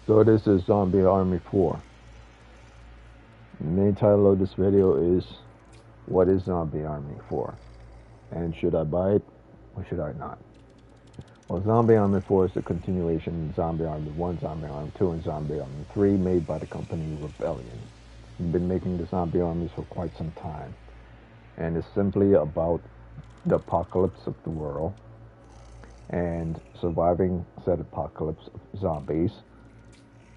So this is Zombie Army 4. The main title of this video is What is Zombie Army 4? And should I buy it or should I not? Well, Zombie Army 4 is the continuation of Zombie Army 1, Zombie Army 2, and Zombie Army 3 made by the company Rebellion. We've been making the zombie armies for quite some time. And it's simply about the apocalypse of the world and surviving said apocalypse of zombies.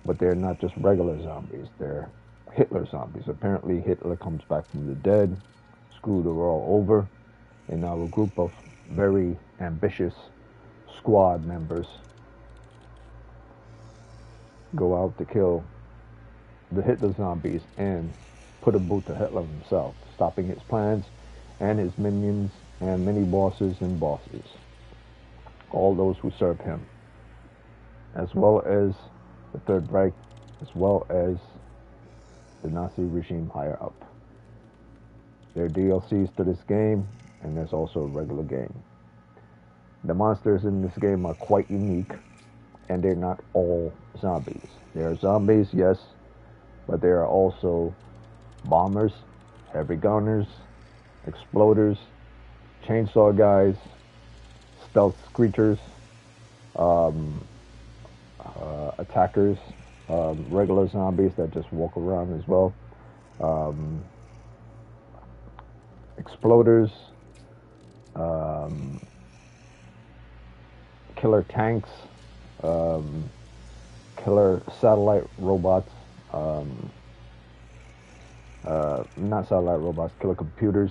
But they're not just regular zombies, they're Hitler zombies. Apparently Hitler comes back from the dead, screw the world over, and now a group of very ambitious squad members go out to kill the Hitler zombies and put a boot to Hitler himself, stopping his plans and his minions and many bosses and bosses, all those who serve him, as well as the Third Reich, as well as the Nazi regime higher up. There are DLCs to this game, and there's also a regular game. The monsters in this game are quite unique, and they're not all zombies. There are zombies, yes, but there are also bombers, heavy gunners, exploders, chainsaw guys, stealth screechers, attackers, regular zombies that just walk around as well, exploders, killer tanks, killer satellite robots, not satellite robots, killer computers.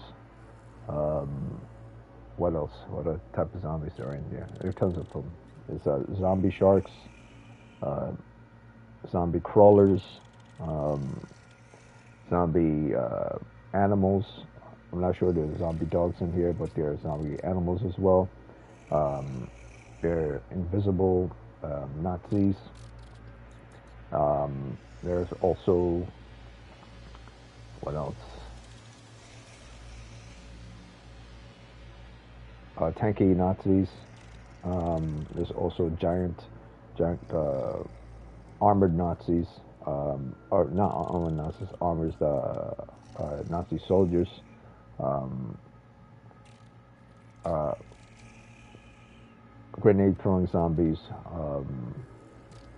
What else? What other type of zombies are in here? There are tons of them. There's zombie sharks, zombie crawlers, zombie animals. I'm not sure there's zombie dogs in here, but there are zombie animals as well. They're invisible Nazis. There's also, what else? Tanky Nazis. There's also giant armored Nazis, or not armored Nazis, armored Nazi soldiers. Grenade throwing zombies.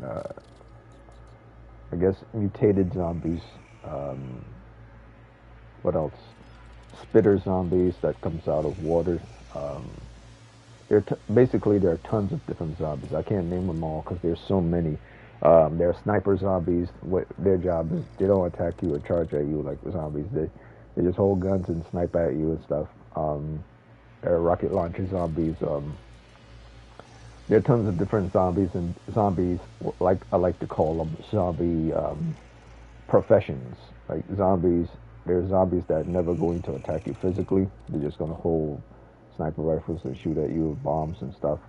I guess mutated zombies. What else? Spitter zombies that comes out of water. Basically there are tons of different zombies. I can't name them all because there's so many. There are sniper zombies. What their job is, they don't attack you or charge at you like the zombies. They just hold guns and snipe at you and stuff. There are rocket launcher zombies. There are tons of different zombies, and zombies, like I like to call them, zombie professions. Like zombies, there are zombies that are never going to attack you physically. They're just going to hold sniper rifles and shoot at you with bombs and stuff.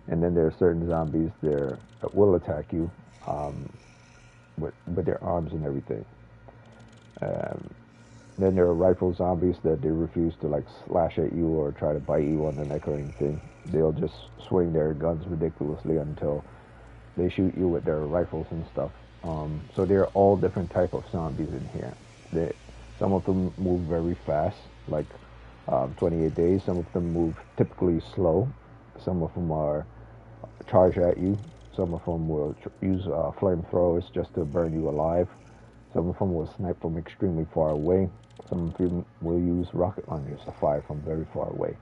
And then there are certain zombies that will attack you with their arms and everything. Then there are rifle zombies that they refuse to like slash at you or try to bite you on the neck or anything. They'll just swing their guns ridiculously until they shoot you with their rifles and stuff. So there are all different type of zombies in here. Some of them move very fast, like 28 days. Some of them move typically slow. Some of them are charge at you. Some of them will use flamethrowers just to burn you alive. Some of them will snipe from extremely far away. Some of them will use rocket launchers to fire from very far away.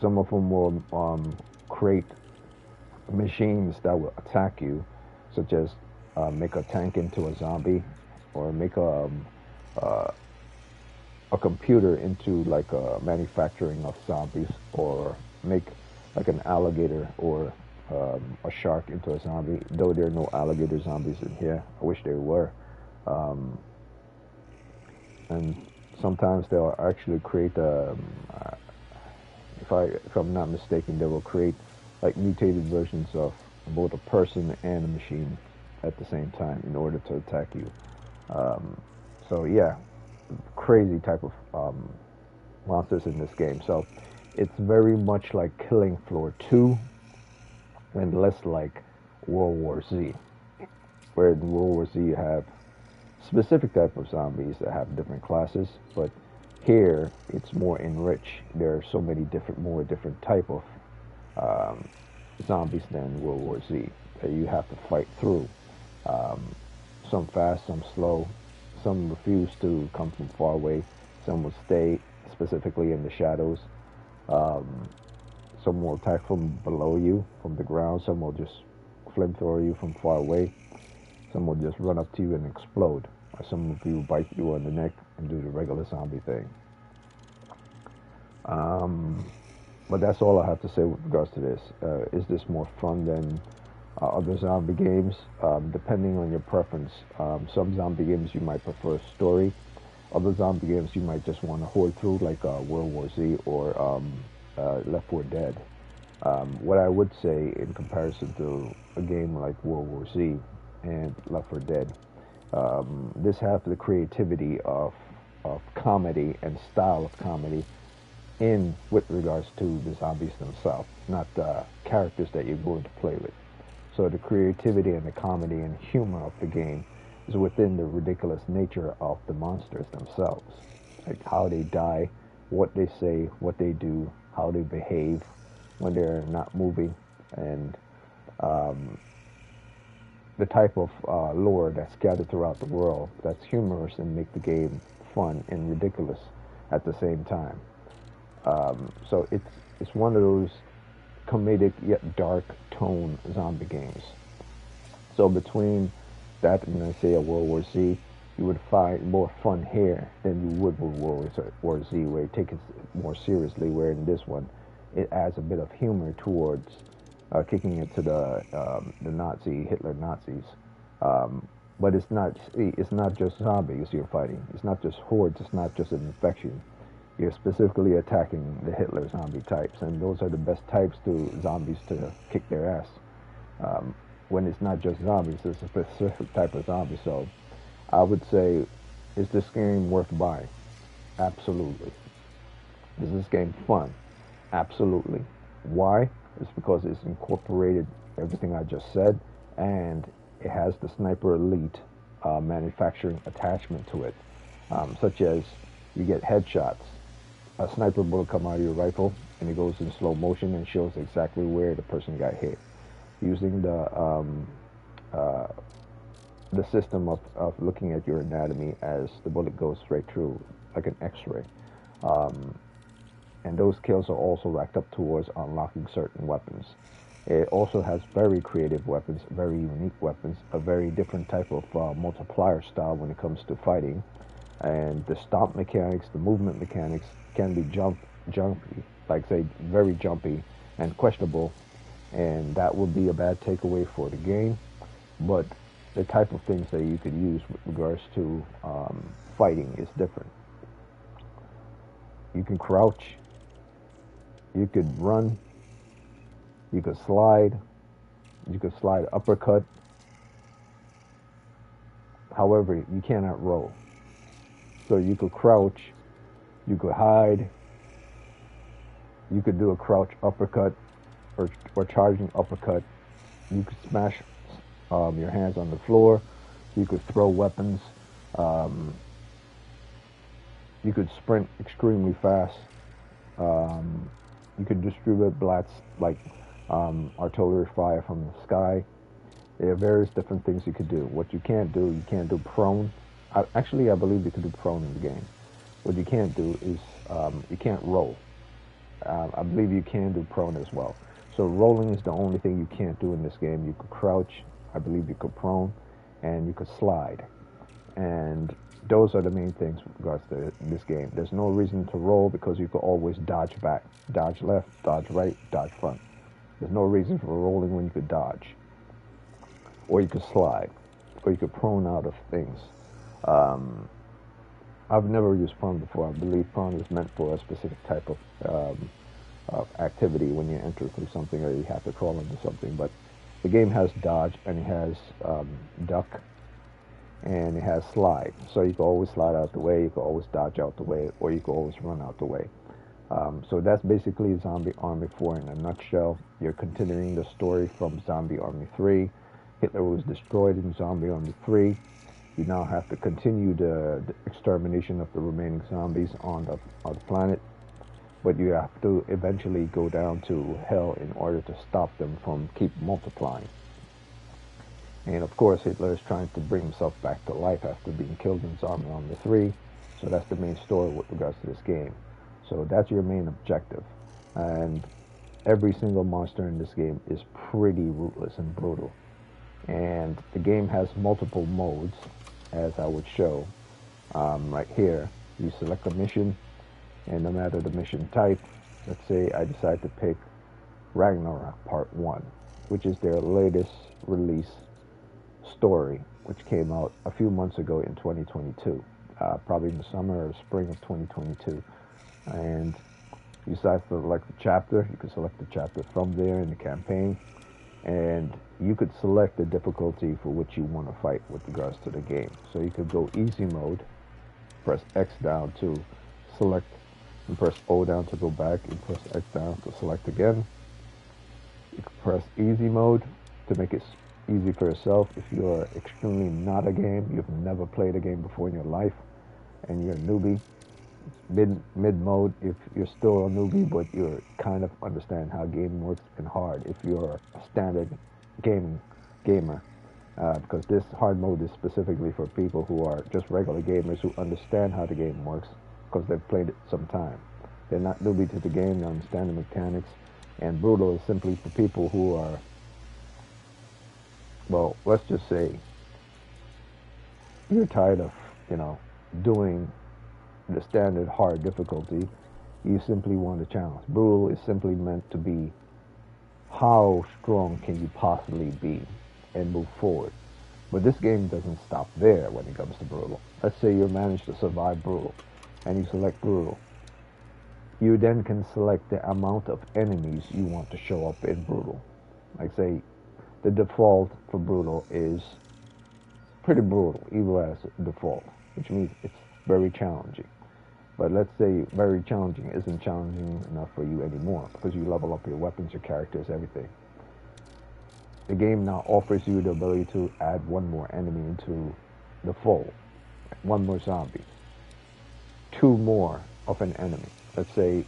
Some of them will create machines that will attack you, such as make a tank into a zombie, or make a computer into like a manufacturing of zombies, or make like an alligator or a shark into a zombie. Though there are no alligator zombies in here, I wish there were. And sometimes they'll actually create if I'm not mistaken, they will create like mutated versions of both a person and a machine at the same time in order to attack you. So yeah, crazy type of monsters in this game. So it's very much like Killing Floor 2 and less like World War Z. Where in World War Z you have specific type of zombies that have different classes, but here it's more enriched. There are so many more different type of um, zombies than World War Z that you have to fight through. Um, some fast, some slow, some refuse to come from far away. Some will stay specifically in the shadows. Um, some will attack from below you, from the ground. Some will just flamethrower you from far away. Some will just run up to you and explode. Or some of you bite you on the neck and do the regular zombie thing. Um, but that's all I have to say with regards to this. Is this more fun than other zombie games? Depending on your preference. Some zombie games you might prefer story. Other zombie games you might just want to horde through, like World War Z or Left 4 Dead. What I would say in comparison to a game like World War Z and Left 4 Dead, this has the creativity of comedy and style of comedy in with regards to the zombies themselves, not the characters that you're going to play with. So the creativity and the comedy and humor of the game is within the ridiculous nature of the monsters themselves, like how they die, what they say, what they do, how they behave when they're not moving, and um, the type of lore that's scattered throughout the world that's humorous and make the game fun and ridiculous at the same time. So it's one of those comedic yet dark tone zombie games. So between that and I say a World War Z, you would find more fun here than you would with World War Z, where you take it more seriously. Where in this one, it adds a bit of humor towards kicking it to the Nazi Hitler Nazis. Um, but it's not just zombies you're fighting. It's not just hordes. It's not just an infection. You're specifically attacking the Hitler zombie types, and those are the best types to zombies to kick their ass. Um, when it's not just zombies, it's a specific type of zombie. So I would say, is this game worth buying? Absolutely. Is this game fun? Absolutely. Why? It's because it's incorporated everything I just said, and it has the Sniper Elite manufacturing attachment to it, such as you get headshots. A sniper bullet come out of your rifle, and it goes in slow motion and shows exactly where the person got hit, using uh, the system of looking at your anatomy as the bullet goes straight through, like an X-ray. Um, and those kills are also racked up towards unlocking certain weapons. It also has very creative weapons, very unique weapons, a very different type of multiplier style when it comes to fighting. And the stomp mechanics, the movement mechanics can be jumpy, like say very jumpy and questionable, and that would be a bad takeaway for the game. But the type of things that you could use with regards to fighting is different. You can crouch, you could run, you could slide uppercut. However, you cannot roll. So you could crouch, you could hide, you could do a crouch uppercut or charging uppercut. You could smash your hands on the floor. You could throw weapons. Um, you could sprint extremely fast. Um, you could distribute blats like artillery fire from the sky. There are various different things you could do. What you can't do prone. Actually, I believe you can do prone in the game. What you can't do is you can't roll. I believe you can do prone as well. So rolling is the only thing you can't do in this game. You could crouch, I believe you could prone, and you could slide. And those are the main things with regards to this game. There's no reason to roll because you could always dodge back, dodge left, dodge right, dodge front. There's no reason for rolling when you could dodge, or you could slide, or you could prone out of things. Um, I've never used prone before. I believe prone is meant for a specific type of activity when you enter through something or you have to crawl into something. But the game has dodge and it has duck and it has slide. So you can always slide out the way, you can always dodge out the way, or you can always run out the way. So that's basically Zombie Army 4 in a nutshell. You're continuing the story from Zombie Army 3. Hitler was destroyed in Zombie Army 3. You now have to continue the extermination of the remaining zombies on the planet, but you have to eventually go down to hell in order to stop them from keep multiplying. And of course, Hitler is trying to bring himself back to life after being killed in Zombie Army 3. So that's the main story with regards to this game. So that's your main objective. And every single monster in this game is pretty ruthless and brutal. And the game has multiple modes, as I would show right here. You select a mission, and no matter the mission type, let's say I decide to pick Ragnarok Part 1, which is their latest release story, which came out a few months ago in 2022, probably in the summer or spring of 2022. And you decide to select the chapter. You can select the chapter from there in the campaign, and you could select the difficulty for which you want to fight with regards to the game. So you could go easy mode, press X down to select, and press O down to go back, and press X down to select again. You can press easy mode to make it easy for yourself. If you're extremely not a game, you've never played a game before in your life, and you're a newbie. Mid mode if you're still a newbie but you're kind of understand how game works, and hard if you're a standard gamer, because this hard mode is specifically for people who are just regular gamers who understand how the game works because they've played it some time. They're not newbie to the game, they understand the mechanics. And brutal is simply for people who are, well, let's just say you're tired of doing the standard hard difficulty. You simply want a challenge. Brutal is simply meant to be how strong can you possibly be and move forward. But this game doesn't stop there when it comes to brutal. Let's say you manage to survive brutal and you select brutal. You then can select the amount of enemies you want to show up in brutal. Like say the default for brutal is pretty brutal, even as default, which means it's very challenging. But let's say very challenging isn't challenging enough for you anymore because you level up your weapons, your characters, everything. The game now offers you the ability to add one more enemy into the fold, one more zombie, two more of an enemy. Let's say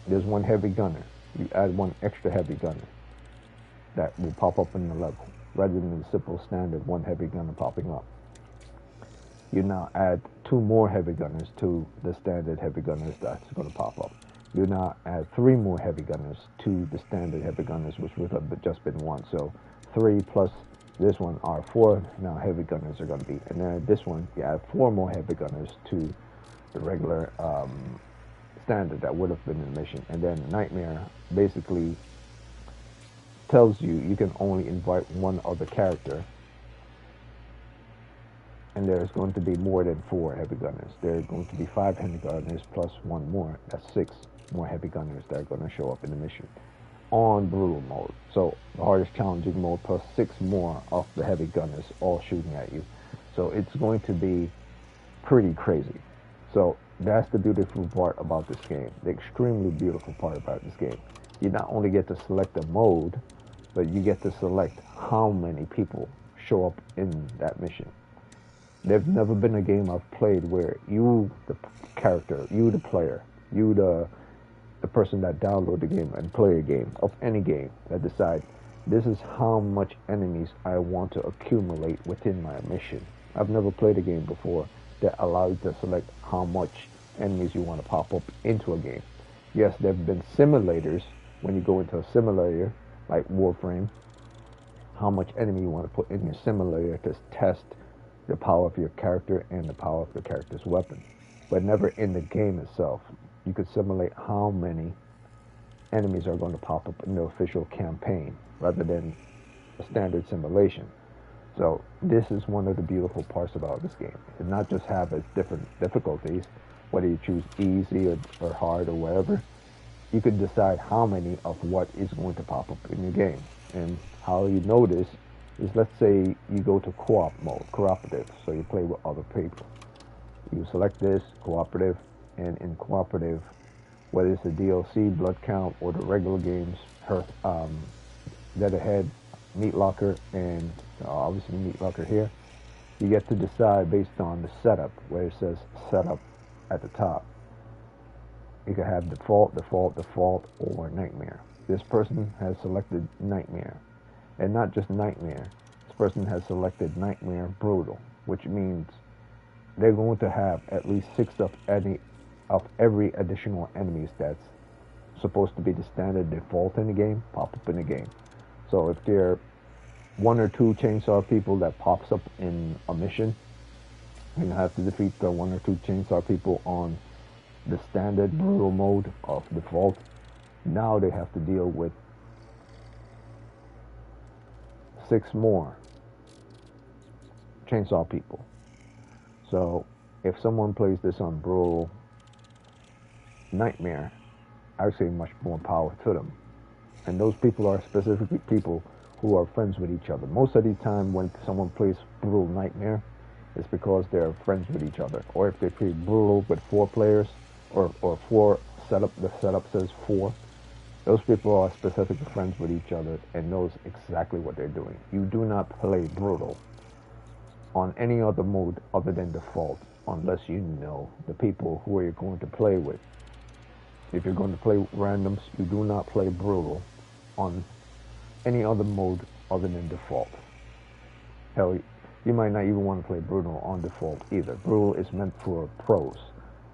there's one heavy gunner. You add one extra heavy gunner that will pop up in the level rather than the simple standard one heavy gunner popping up. You now add two more heavy gunners to the standard heavy gunners that's going to pop up. You now add three more heavy gunners to the standard heavy gunners, which would have just been one. So 3 plus this one are 4 now heavy gunners are going to be. And then this one, you add 4 more heavy gunners to the regular standard that would have been in the mission. And then Nightmare basically tells you you can only invite one other character, and there's going to be more than 4 heavy gunners. There are going to be 5 heavy gunners plus 1 more. That's 6 more heavy gunners that are going to show up in the mission on brutal mode. So the hardest challenging mode plus 6 more of the heavy gunners all shooting at you. So it's going to be pretty crazy. So that's the beautiful part about this game. The extremely beautiful part about this game. You not only get to select the mode, but you get to select how many people show up in that mission. There's never been a game I've played where you, the character, you, the player, you, the person that download the game and play a game, of any game, that decide this is how much enemies I want to accumulate within my mission. I've never played a game before that allows you to select how much enemies you want to pop up into a game. Yes, there have been simulators when you go into a simulator like Warframe, how much enemy you want to put in your simulator to test the power of your character and the power of the character's weapon, but never in the game itself. You could simulate how many enemies are going to pop up in the official campaign rather than a standard simulation. So this is one of the beautiful parts about this game. It not just have its different difficulties, whether you choose easy or hard or whatever. You could decide how many of what is going to pop up in your game. And how you know this is, let's say you go to co-op mode, cooperative, so you play with other people. You select this, cooperative, and in cooperative, whether it's the DLC, Blood Count, or the regular games, Dead Ahead, Meat Locker and obviously Meat Locker here, you get to decide based on the setup, where it says setup at the top. You can have default, default, default, or nightmare. This person has selected nightmare. And not just nightmare. This person has selected nightmare brutal, which means they're going to have at least 6 of every additional enemies that's supposed to be the standard default in the game pop up in the game. So if there are 1 or 2 chainsaw people that pops up in a mission, you have to defeat the 1 or 2 chainsaw people on the standard brutal mode of default. Now they have to deal with 6 more chainsaw people. So if someone plays this on brutal nightmare, I would say much more power to them. And those people are specifically people who are friends with each other. Most of the time when someone plays brutal nightmare, it's because they're friends with each other. Or if they play brutal with 4 players, or 4 setup, the setup says 4, those people are specifically friends with each other and knows exactly what they're doing. You do not play brutal on any other mode other than default unless you know the people who you're going to play with. If you're going to play randoms, you do not play brutal on any other mode other than default. Hell, you might not even want to play brutal on default either. Brutal is meant for pros,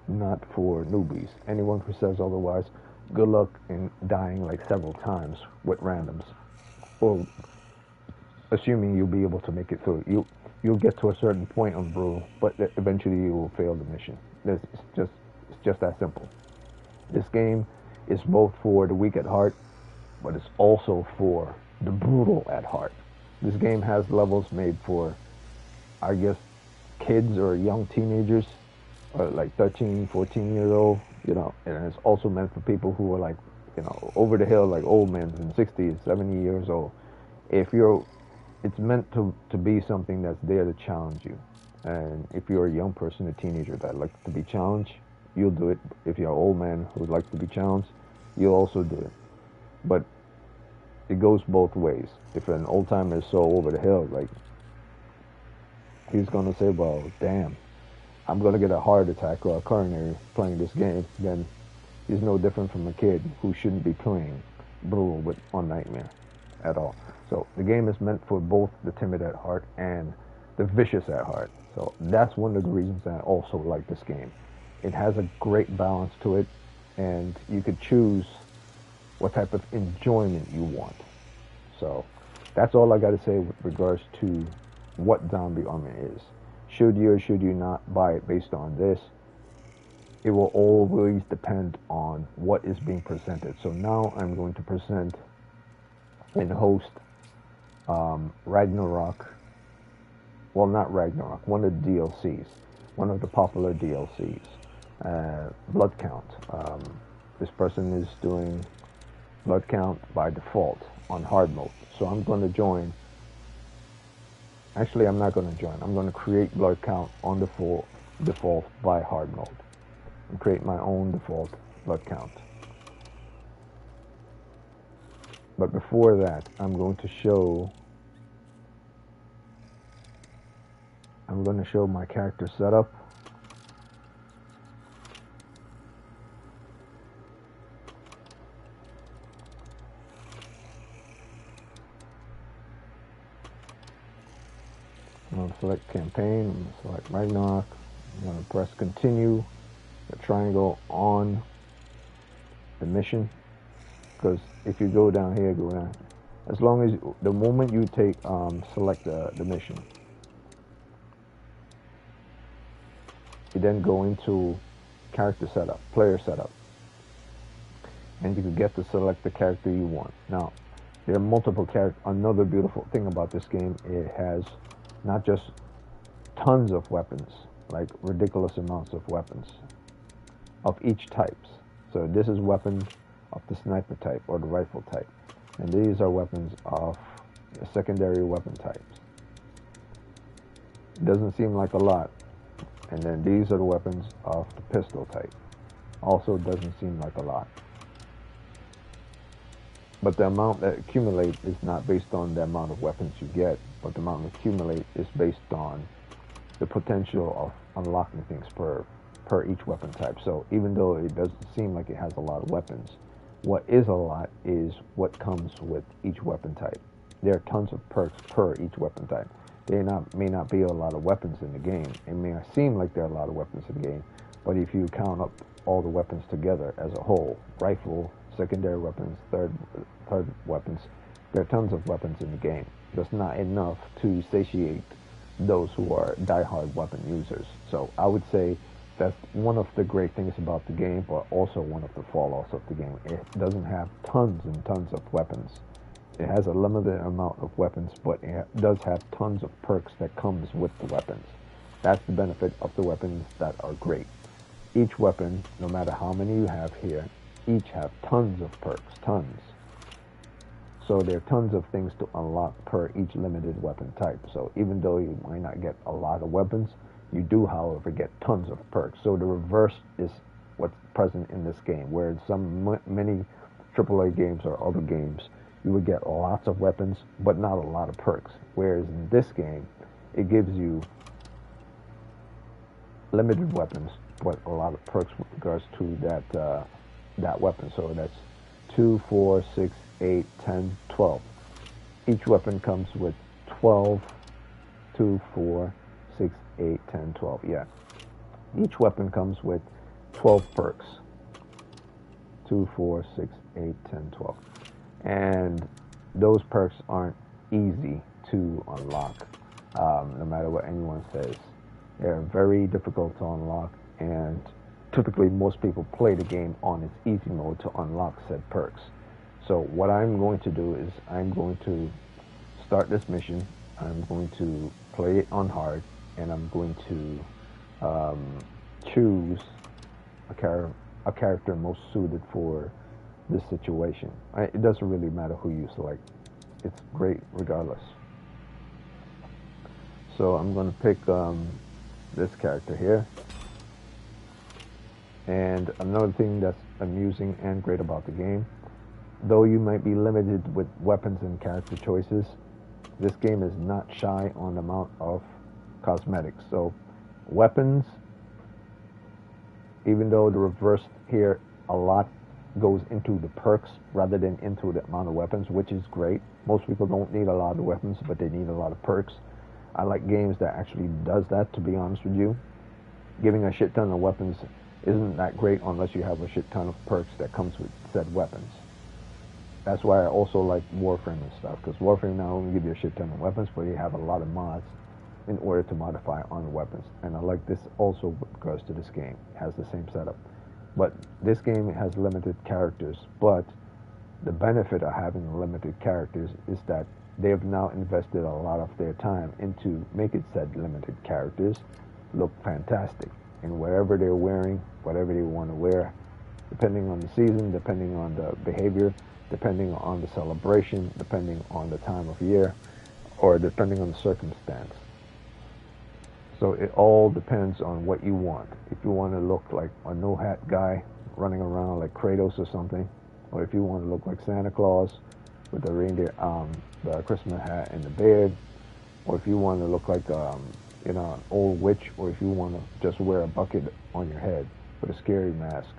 not for newbies. Anyone who says otherwise, good luck in dying like several times with randoms, or assuming you'll be able to make it through. You'll get to a certain point on brutal, but eventually you will fail the mission. It's just that simple. This game is both for the weak at heart, but it's also for the brutal at heart. This game has levels made for, I guess, kids or young teenagers, or like 13, 14 years old, and it's also meant for people who are like, over the hill, like old men in 60s, 70 years old. It's meant to be something that's there to challenge you. And if you're a young person, a teenager that likes to be challenged, you'll do it. If you're an old man who likes to be challenged, you'll also do it. But it goes both ways. If an old timer is so over the hill, like, he's gonna say, well, damn, I'm gonna get a heart attack or a coronary playing this game, then he's no different from a kid who shouldn't be playing brutal on Nightmare at all. So the game is meant for both the timid at heart and the vicious at heart. So that's one of the reasons I also like this game. It has a great balance to it, and you could choose what type of enjoyment you want. So that's all I got to say with regards to what Zombie Army is. Should you or should you not buy it based on this? It will always depend on what is being presented. So now I'm going to present and host Ragnarok. Well, not Ragnarok, one of the DLCs, one of the popular DLCs. Blood Count. This person is doing Blood Count by default on hard mode. So I'm going to join. Actually, I'm not going to join. I'm going to create Blood Count on default by hard mode and create my own default Blood Count. But before that, I'm going to show my character setup. I'm going to select campaign, I'm going to select Ragnarok, I'm going to press continue, the triangle on the mission, because if you go down here, as long as, the moment you select the mission, you then go into character setup, player setup, and you can get to select the character you want. Now, there are multiple characters. Another beautiful thing about this game, it has not just tons of weapons, like ridiculous amounts of weapons of each type. So this is weapons of the sniper type or the rifle type, and these are weapons of the secondary weapon types. It doesn't seem like a lot. And then these are the weapons of the pistol type. Also doesn't seem like a lot. But the amount that accumulate is not based on the amount of weapons you get, but the amount that accumulate is based on the potential of unlocking things per each weapon type. So even though it doesn't seem like it has a lot of weapons, what is a lot is what comes with each weapon type. There are tons of perks per each weapon type. May not be a lot of weapons in the game. It may not seem like there are a lot of weapons in the game, but if you count up all the weapons together as a whole, rifle, secondary weapons, third weapons, there are tons of weapons in the game. Just not enough to satiate those who are diehard weapon users. So I would say that's one of the great things about the game, but also one of the fallouts of the game. It doesn't have tons and tons of weapons. It has a limited amount of weapons, but it does have tons of perks that comes with the weapons. That's the benefit of the weapons that are great. Each weapon, no matter how many you have here, each have tons of perks, tons. So there are tons of things to unlock per each limited weapon type. So even though you might not get a lot of weapons, you do, however, get tons of perks. So the reverse is what's present in this game, where in many AAA games or other games, you would get lots of weapons, but not a lot of perks. Whereas in this game, it gives you limited weapons, but a lot of perks with regards to that weapon. So that's 2, 4, 6, 8, 10, 12. Each weapon comes with 12, 2, 4, 6, 8, 10, 12. Yeah. Each weapon comes with 12 perks. 2, 4, 6, 8, 10, 12. And those perks aren't easy to unlock, no matter what anyone says. They're very difficult to unlock, and typically most people play the game on its easy mode to unlock said perks. So what I'm going to do is I'm going to start this mission. I'm going to play it on hard, and I'm going to choose a character most suited for this situation. It doesn't really matter who you select. It's great regardless. So I'm going to pick this character here. And another thing that's amusing and great about the game, though you might be limited with weapons and character choices, this game is not shy on the amount of cosmetics. So weapons, even though the reverse here, a lot goes into the perks rather than into the amount of weapons, which is great. Most people don't need a lot of weapons, but they need a lot of perks. I like games that actually does that, to be honest with you. Giving a shit ton of weapons isn't that great unless you have a shit ton of perks that comes with said weapons. That's why I also like Warframe and stuff, because Warframe not only give you a shit ton of weapons, but you have a lot of mods in order to modify on the weapons. And I like this also with regards to this game. It has the same setup. But this game has limited characters, but the benefit of having limited characters is that they have now invested a lot of their time into making said limited characters look fantastic in whatever they're wearing, whatever they want to wear, depending on the season, depending on the behavior, depending on the celebration, depending on the time of year, or depending on the circumstance. So it all depends on what you want. If you want to look like a no-hat guy running around like Kratos or something, or if you want to look like Santa Claus with the reindeer, the Christmas hat and the beard, or if you want to look like an old witch, or if you want to just wear a bucket on your head with a scary mask,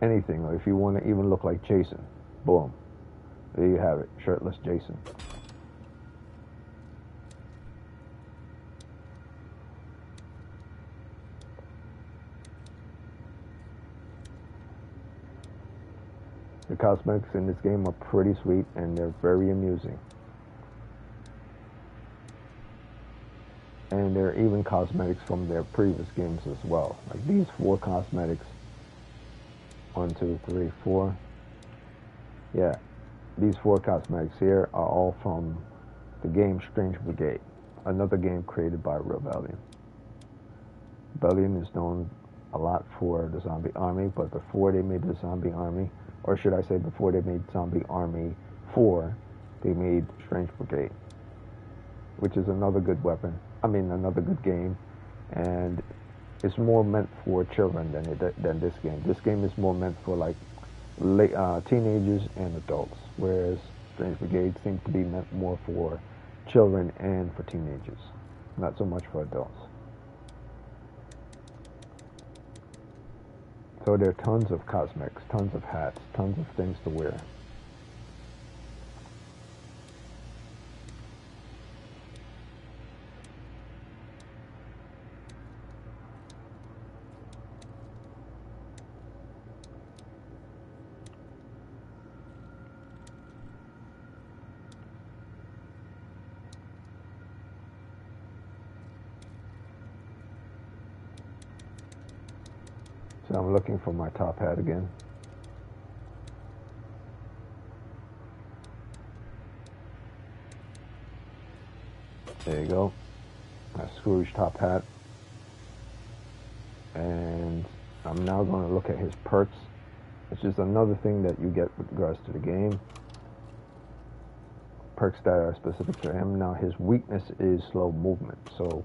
anything, or if you want to even look like Jason, boom, there you have it, shirtless Jason. The cosmetics in this game are pretty sweet, and they're very amusing. And there are even cosmetics from their previous games as well. Like these 4 cosmetics. 1, 2, 3, 4. Yeah, these 4 cosmetics here are all from the game Strange Brigade, another game created by Rebellion. Rebellion is known a lot for the Zombie Army, but before they made the Zombie Army, or should I say before they made Zombie Army 4, they made Strange Brigade, which is another good another good game, and it's more meant for children than this game. This game is more meant for like teenagers and adults, whereas Strange Brigade seems to be meant more for children and for teenagers, not so much for adults. So there are tons of cosmetics, tons of hats, tons of things to wear. So I'm looking for my top hat again. There you go. My Scrooge top hat. And I'm now going to look at his perks, which is another thing that you get with regards to the game. Perks that are specific to him. Now his weakness is slow movement. So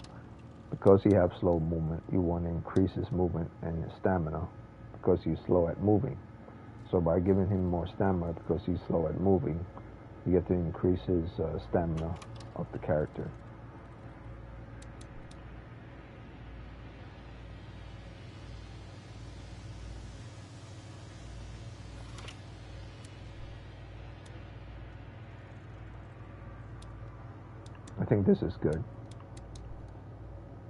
because he has slow movement, you want to increase his movement and his stamina because he's slow at moving. So by giving him more stamina because he's slow at moving, you get to increase his stamina of the character. I think this is good,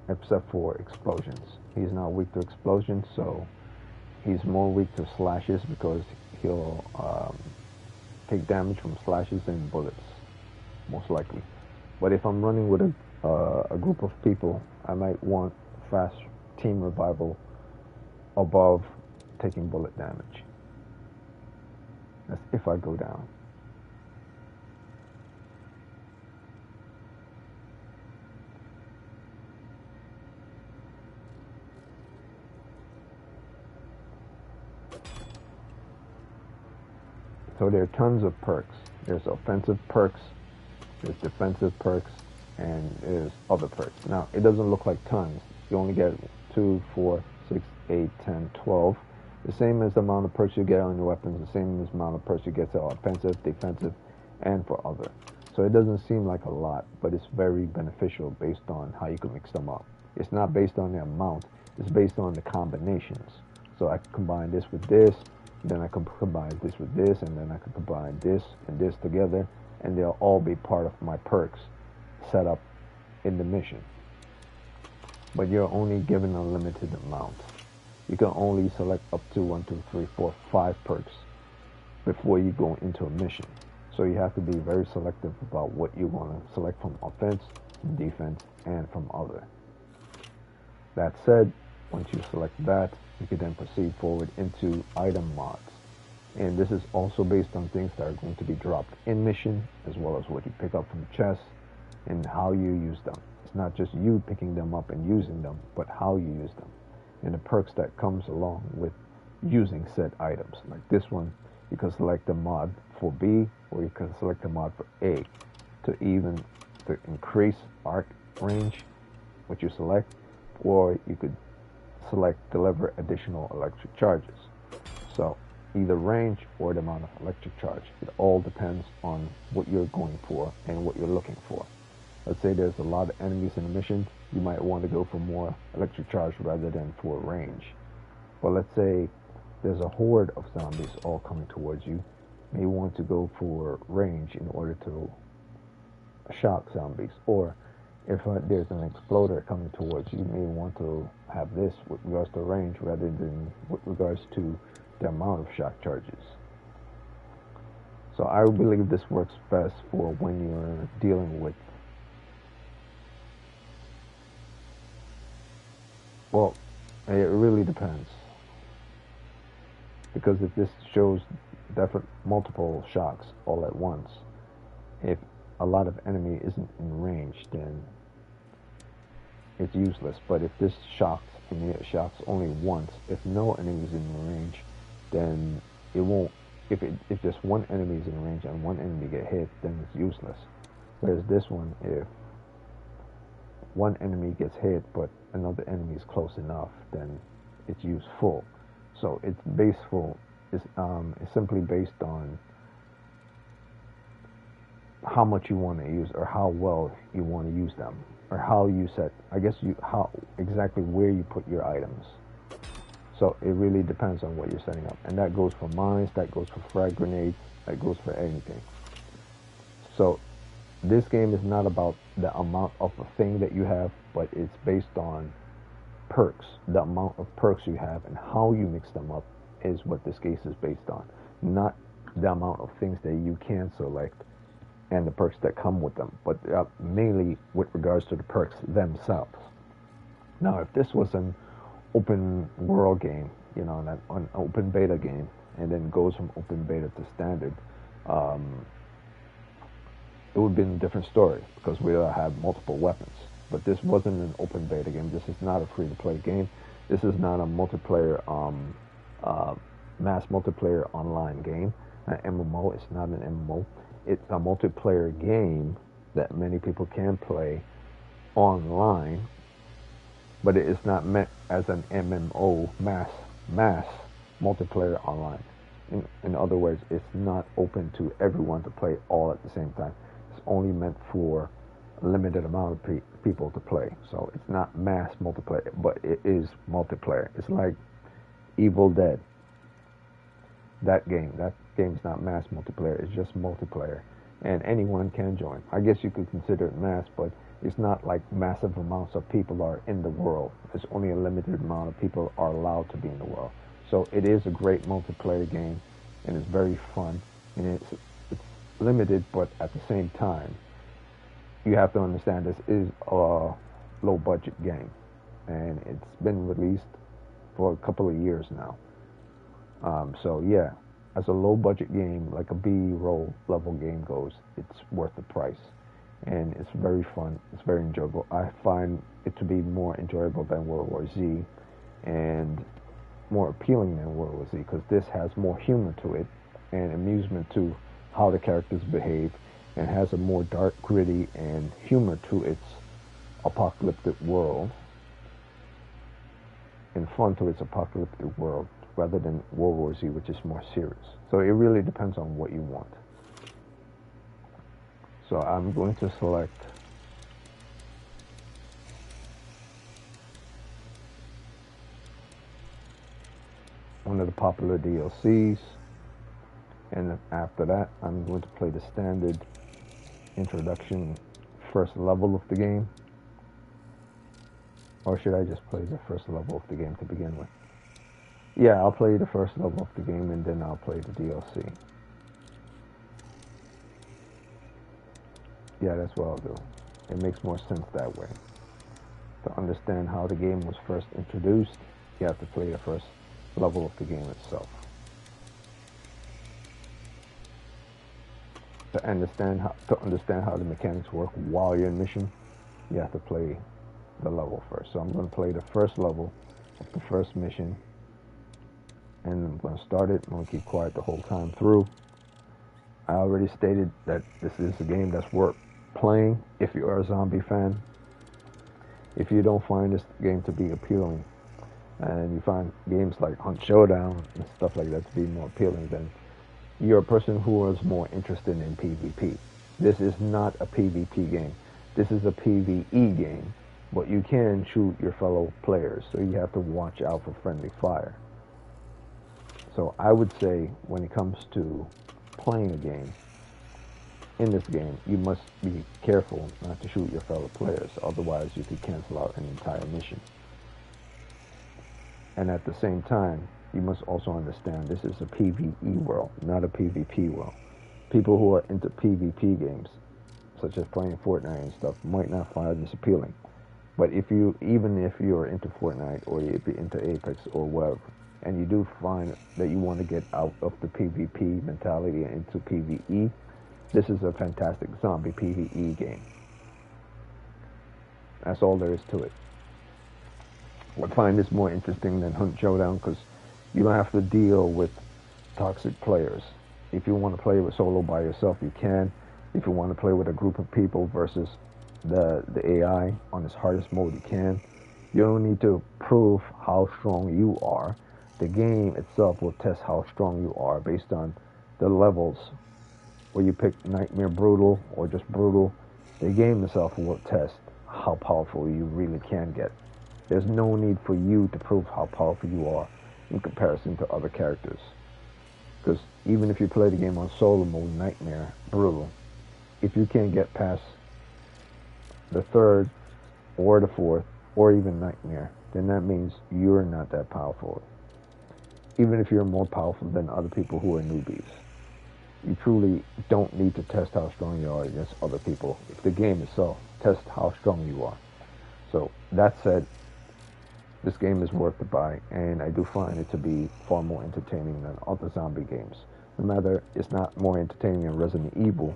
except for explosions. He's not weak to explosions, so he's more weak to slashes because he'll take damage from slashes and bullets, most likely. But if I'm running with a group of people, I might want fast team revival above taking bullet damage. That's if I go down. So there are tons of perks. There's offensive perks, there's defensive perks, and there's other perks. Now, it doesn't look like tons. You only get 2, 4, 6, 8, 10, 12. The same as the amount of perks you get on your weapons, the same as the amount of perks you get for offensive, defensive, and for other. So it doesn't seem like a lot, but it's very beneficial based on how you can mix them up. It's not based on the amount, it's based on the combinations. So I can combine this with this, then I can combine this with this, and then I can combine this and this together, and they'll all be part of my perks set up in the mission. But you're only given a limited amount. You can only select up to 1, 2, 3, 4, 5 perks before you go into a mission. So you have to be very selective about what you want to select from offense, defense, and from other. That said, once you select that, you can then proceed forward into item mods. And this is also based on things that are going to be dropped in mission, as well as what you pick up from chests and how you use them. It's not just you picking them up and using them, but how you use them. And the perks that comes along with using said items. Like this one, you can select a mod for B, or you can select a mod for A to increase arc range, what you select, or you could select deliver additional electric charges. So either range or the amount of electric charge. It all depends on what you're going for and what you're looking for. Let's say there's a lot of enemies in a mission, you might want to go for more electric charge rather than for range. But let's say there's a horde of zombies all coming towards you, you may want to go for range in order to shock zombies. Or if there's an exploder coming towards you, you may want to have this with regards to range rather than with regards to the amount of shock charges. So I believe this works best for when you're dealing with, well, it really depends. Because if this shows different multiple shocks all at once, if a lot of enemy isn't in range, then it's useless. But if this shocks and it shocks only once, if no enemy is in range, then it won't. If just one enemy is in range and one enemy get hit, then it's useless. Whereas this one, if one enemy gets hit but another enemy is close enough, then it's useful. So it's baseful is simply based on how much you want to use or how well you want to use them or how you set, I guess, you how exactly where you put your items. So it really depends on what you're setting up, and that goes for mines, that goes for frag grenades, that goes for anything. So this game is not about the amount of a thing that you have, but it's based on perks. The amount of perks you have and how you mix them up is what this case is based on, not the amount of things that you can select and the perks that come with them, but mainly with regards to the perks themselves. Now, if this was an open world game, an open beta game, and then goes from open beta to standard, um, it would be a different story because we have multiple weapons. But this wasn't an open beta game. This is not a free-to-play game. This is not a multiplayer, mass multiplayer online game. An MMO. It's not an MMO. It's a multiplayer game that many people can play online, but it is not meant as an MMO mass multiplayer online. In other words, it's not open to everyone to play all at the same time. It's only meant for a limited amount of people to play. So it's not mass multiplayer, but it is multiplayer. It's like Evil Dead. That game's not mass multiplayer. It's just multiplayer, and anyone can join. I guess you could consider it mass, but it's not like massive amounts of people are in the world. It's only a limited amount of people are allowed to be in the world. So it is a great multiplayer game, and it's very fun, and it's limited, but at the same time, you have to understand this is a low budget game, and it's been released for a couple of years now. So yeah, as a low budget game, like a B-roll level game goes, it's worth the price. And it's very fun. It's very enjoyable. I find it to be more enjoyable than World War Z and more appealing than World War Z because this has more humor to it and amusement to how the characters behave and has a more dark, gritty, and humor to its apocalyptic world and fun to its apocalyptic world rather than World War Z, which is more serious. So it really depends on what you want. So I'm going to select one of the popular DLCs, and then after that I'm going to play the standard introduction first level of the game. Or should I just play the first level of the game to begin with? Yeah, I'll play the first level of the game and then I'll play the DLC. Yeah, that's what I'll do. It makes more sense that way. To understand how the game was first introduced, you have to play the first level of the game itself. To understand how the mechanics work while you're in mission, you have to play the level first. So I'm going to play the first level of the first mission, and I'm going to start it. I'm going to keep quiet the whole time through. I already stated that this is a game that's worth playing if you are a zombie fan. If you don't find this game to be appealing, and you find games like Hunt Showdown and stuff like that to be more appealing, then you're a person who is more interested in PvP. This is not a PvP game. This is a PvE game, but you can shoot your fellow players, so you have to watch out for friendly fire. So I would say when it comes to playing a game, in this game, you must be careful not to shoot your fellow players, otherwise you could cancel out an entire mission. And at the same time, you must also understand this is a PvE world, not a PvP world. People who are into PvP games, such as playing Fortnite and stuff, might not find this appealing. But even if you're into Fortnite or if you're into Apex or whatever, and you do find that you want to get out of the PvP mentality and into PvE, this is a fantastic zombie PvE game. That's all there is to it. I find this more interesting than Hunt Showdown because you don't have to deal with toxic players. If you want to play with solo by yourself, you can. If you want to play with a group of people versus the AI on its hardest mode, you can. You don't need to prove how strong you are the game itself will test how strong you are based on the levels. Where you pick Nightmare Brutal or just Brutal, the game itself will test how powerful you really can get. There's no need for you to prove how powerful you are in comparison to other characters. Because even if you play the game on solo mode, Nightmare Brutal, if you can't get past the third or the fourth or even Nightmare, then that means you're not that powerful. Even if you're more powerful than other people who are newbies. You truly don't need to test how strong you are against other people. If the game itself tests how strong you are. So that said, this game is worth the buy, and I do find it to be far more entertaining than other zombie games. No matter, it's not more entertaining than Resident Evil,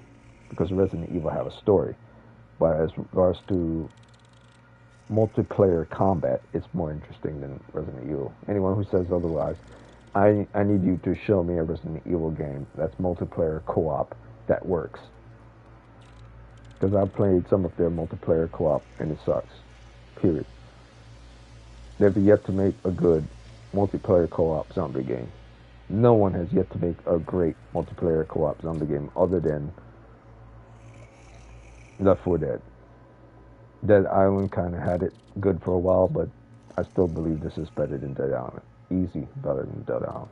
because Resident Evil have a story. But as regards to multiplayer combat, it's more interesting than Resident Evil. Anyone who says otherwise, I need you to show me a Resident Evil game that's multiplayer co-op that works. Because I've played some of their multiplayer co-op and it sucks. Period. They've yet to make a good multiplayer co-op zombie game. No one has yet to make a great multiplayer co-op zombie game other than Left 4 Dead. Dead Island kind of had it good for a while, but I still believe this is better than Dead Island. Easy better than Dead Island.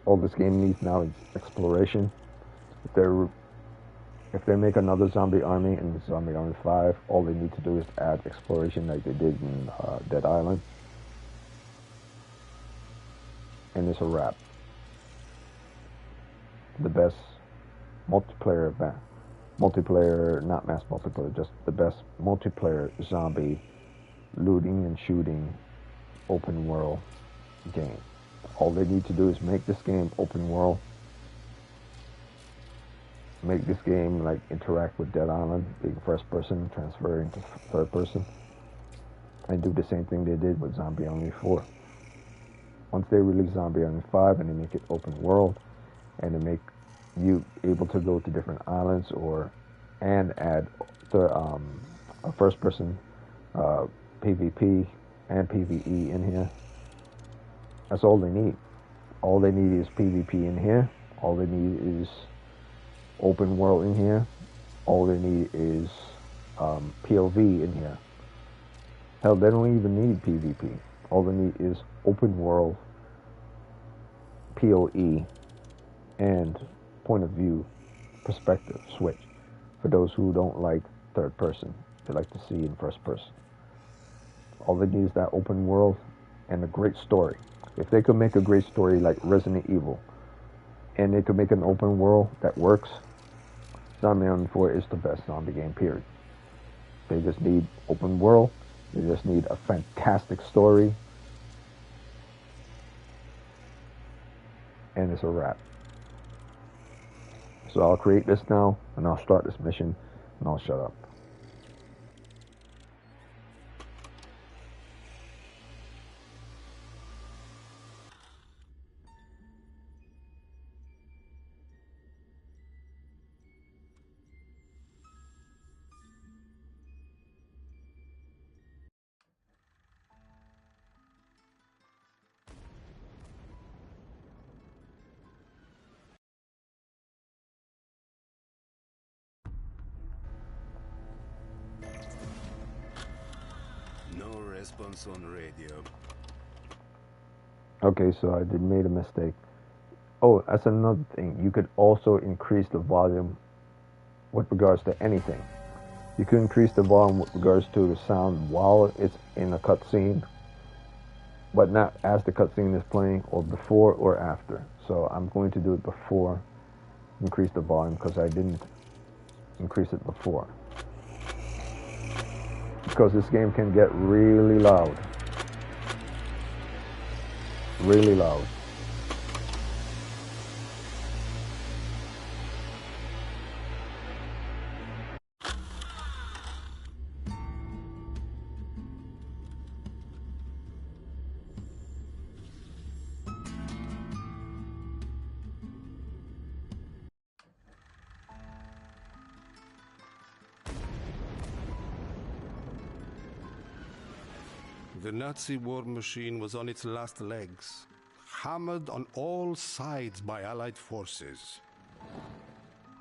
All this game needs now is exploration. If they make another Zombie Army in Zombie Army 5, all they need to do is add exploration like they did in Dead Island. And it's a wrap. The best multiplayer event. Multiplayer, not mass multiplayer, just the best multiplayer zombie looting and shooting open world game. All they need to do is make this game open world. Make this game like interact with Dead Island, being first person, transfer into third person, and do the same thing they did with Zombie Army 4. Once they release Zombie Army 5 and they make it open world, and they make you able to go to different islands and add a first person PvP and PvE in here. That's all they need. All they need is PvP in here. All they need is open world in here. All they need is POV in here. Hell, they don't even need PvP. All they need is open world, PoE, and point of view perspective switch. For those who don't like third person, they like to see in first person. All they need is that open world and a great story. If they could make a great story like Resident Evil, and they could make an open world that works, Zombie Army 4 is the best zombie game, period. They just need open world, they just need a fantastic story, and it's a wrap. So I'll create this now, and I'll start this mission, and I'll shut up. No response on radio. Okay, so I made a mistake. Oh, that's another thing. You could also increase the volume with regards to anything. You can increase the volume with regards to the sound while it's in a cutscene, but not as the cutscene is playing, or before or after. So I'm going to do it before, increase the volume, because I didn't increase it before. Because this game can get really loud. Really loud. The Nazi war machine was on its last legs, hammered on all sides by Allied forces.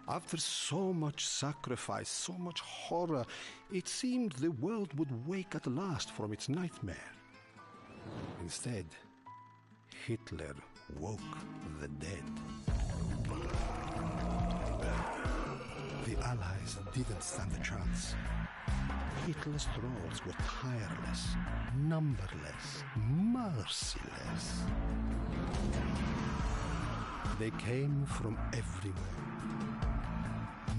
After so much sacrifice, so much horror, it seemed the world would wake at last from its nightmare. Instead, Hitler woke the dead. The Allies didn't stand a chance. Hitler's trolls were tireless, numberless, merciless. They came from everywhere.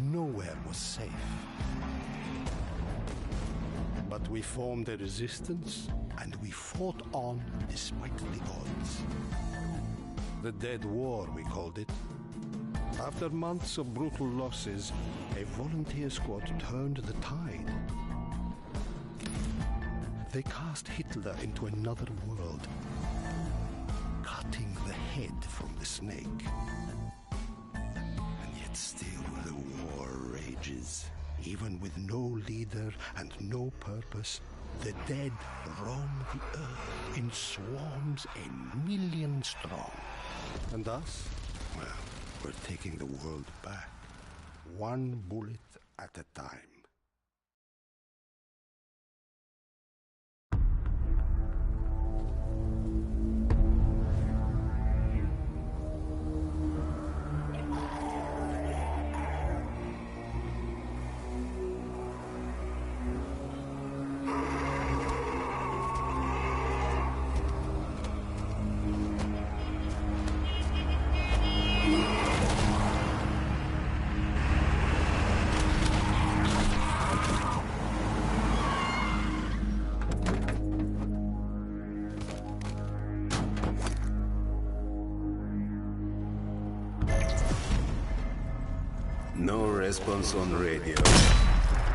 Nowhere was safe. But we formed a resistance, and we fought on despite the odds. The Dead War, we called it. After months of brutal losses, a volunteer squad turned the tide. They cast Hitler into another world, cutting the head from the snake. And yet still the war rages. Even with no leader and no purpose, the dead roam the earth in swarms 1,000,000 strong. And us? Well, we're taking the world back, one bullet at a time. No response on radio.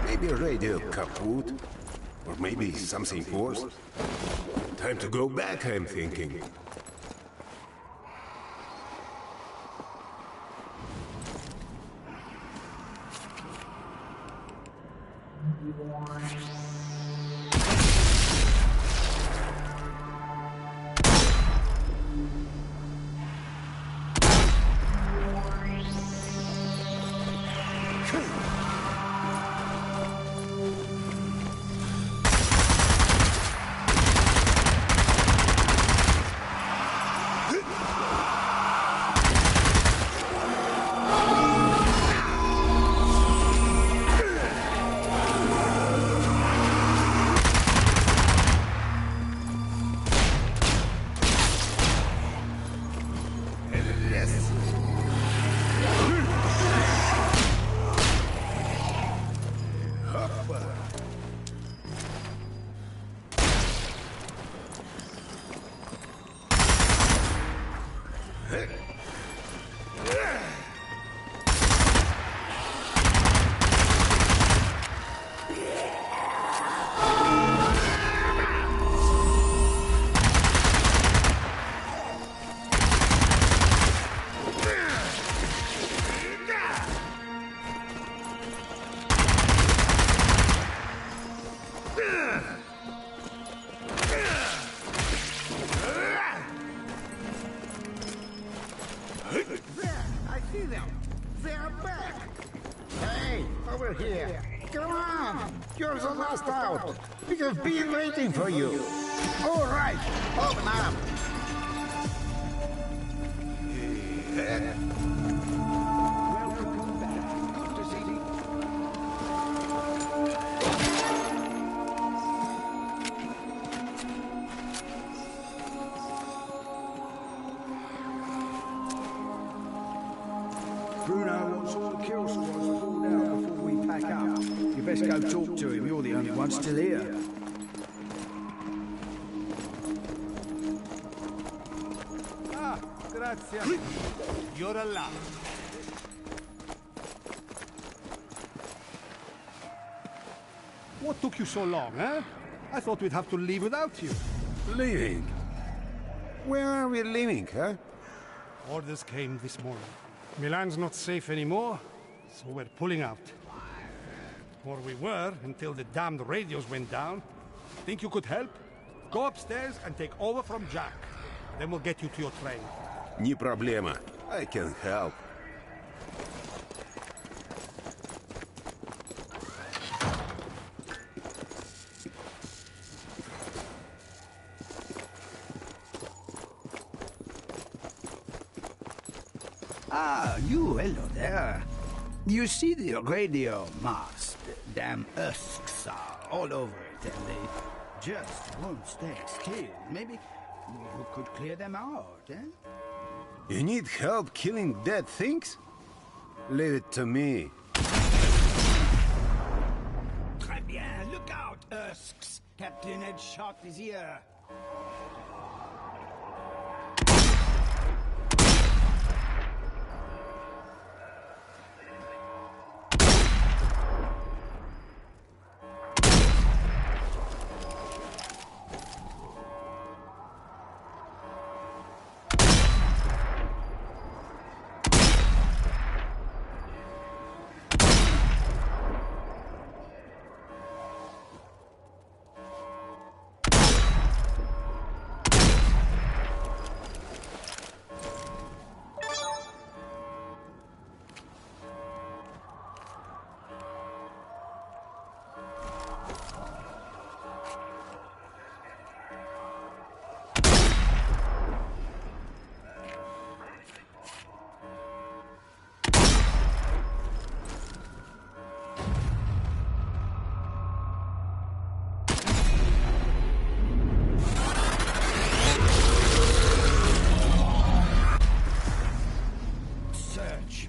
Maybe a radio kaput? Or maybe something worse? Time to go back, I'm thinking. You're the last out. We have been waiting for you. All right, open up. Welcome back. Good to see you. Bruno wants all the kill squads pulled out before we pack up. You best go talk to him. You're the only one still here. Ah, grazie. You're allowed. What took you so long, eh? I thought we'd have to leave without you. Leaving? Where are we leaving, huh? Orders came this morning. Milan's not safe anymore, so we're pulling out. Or we were, until the damned radios went down. Think you could help? Go upstairs and take over from Jack. Then we'll get you to your train. Не проблема. I can help. Ah, you, hello there. You see the radio mast? Damn Usks are all over it, and they just won't stay still. Maybe you could clear them out, eh? You need help killing dead things? Leave it to me. Très bien, look out, Usks. Captain had shot his ear.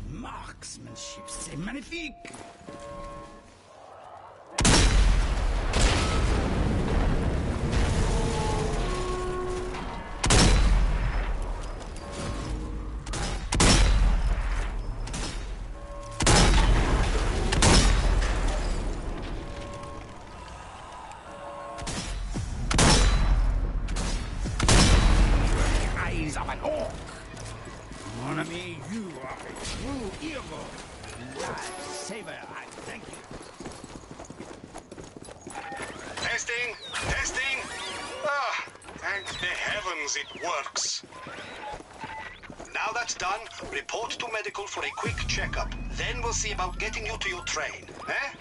Marksmanship, c'est magnifique! Eyes of an orc! Mon ami, you are a true hero. Lifesaver, I thank you. Testing! Testing! Ah, thank the heavens it works. Now that's done, report to medical for a quick checkup. Then we'll see about getting you to your train, eh?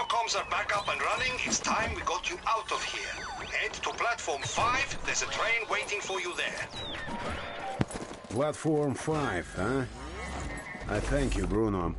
Comms are back up and running. It's time we got you out of here. Head to platform 5. There's a train waiting for you there. Platform 5, huh? I thank you, Bruno.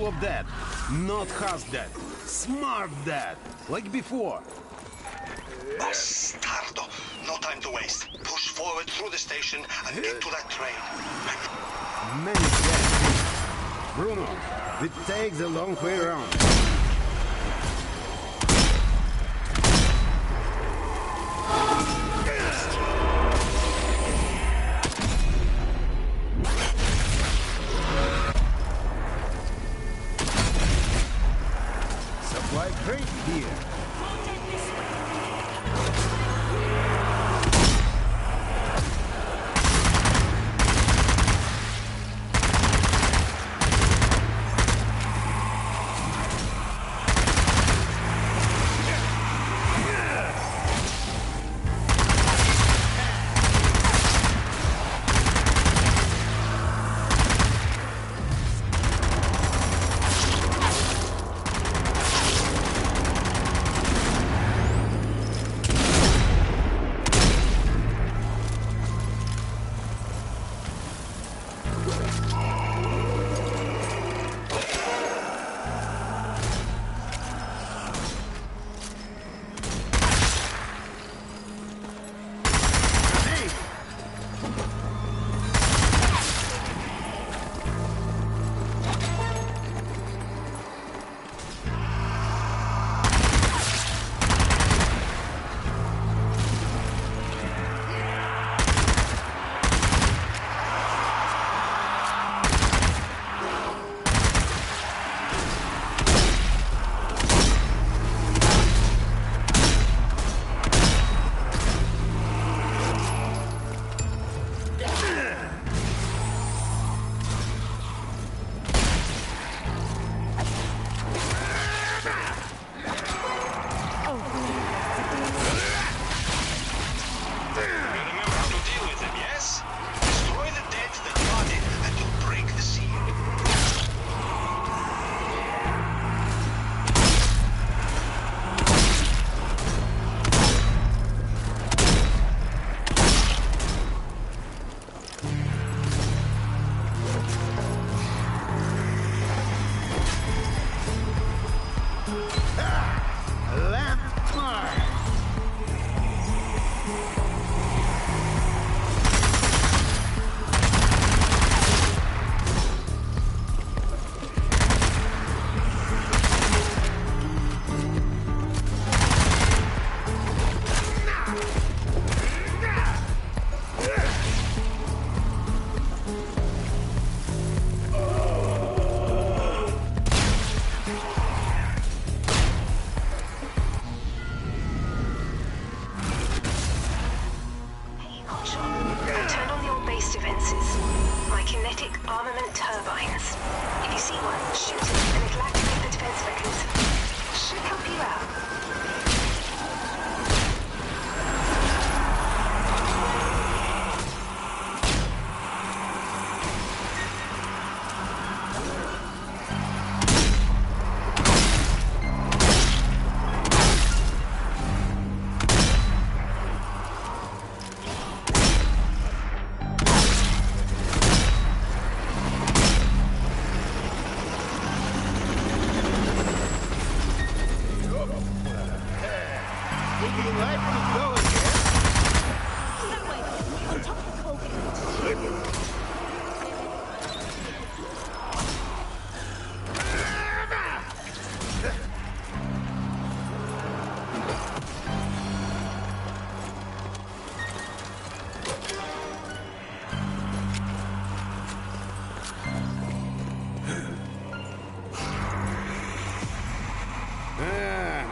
full of dead. Not half dead. Smart dead. Like before. Bastardo! No time to waste. Push forward through the station and get to that train. Many dead. Bruno, it takes a long way around. Supply crate here.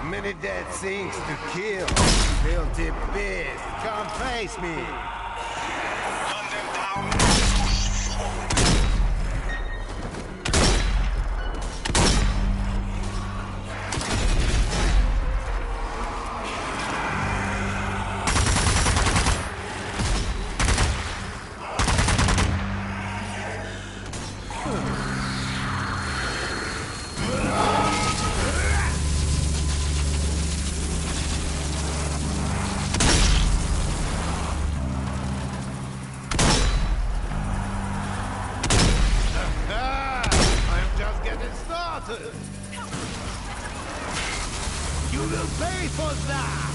Many dead things to kill. Filthy beast, come face me. Gun them down. Push forward. You will pay for that!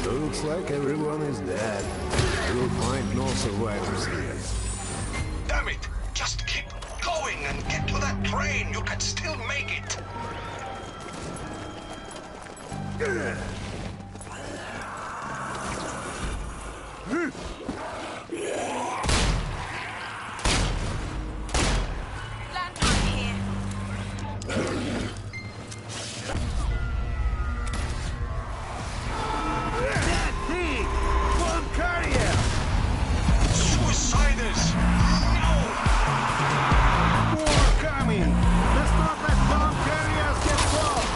Looks like everyone is dead. You'll find no survivors here. Damn it! Just keep going and get to that train. You can still make it. Landmine here. That thing! Bomb carrier! Suiciders! No! More coming! Let's not let bomb carriers get close!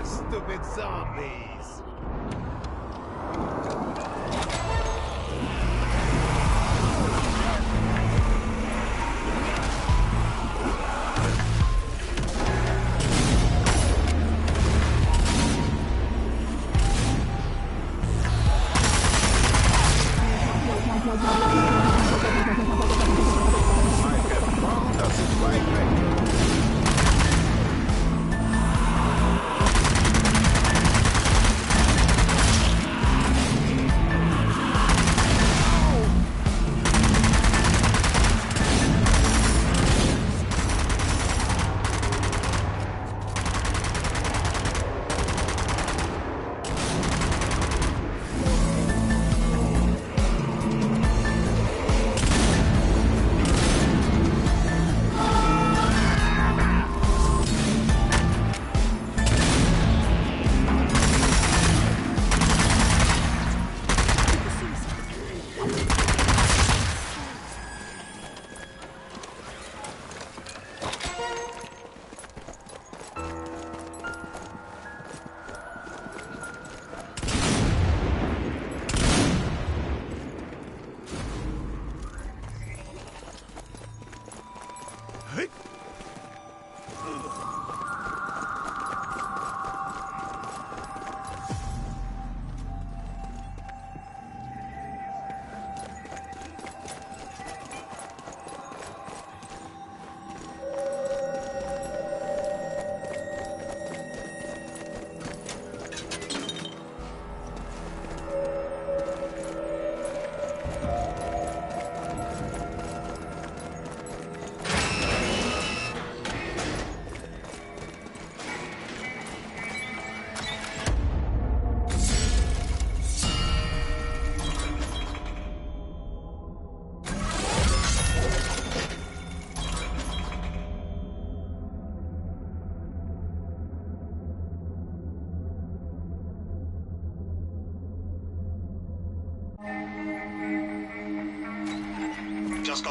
Stupid zombies!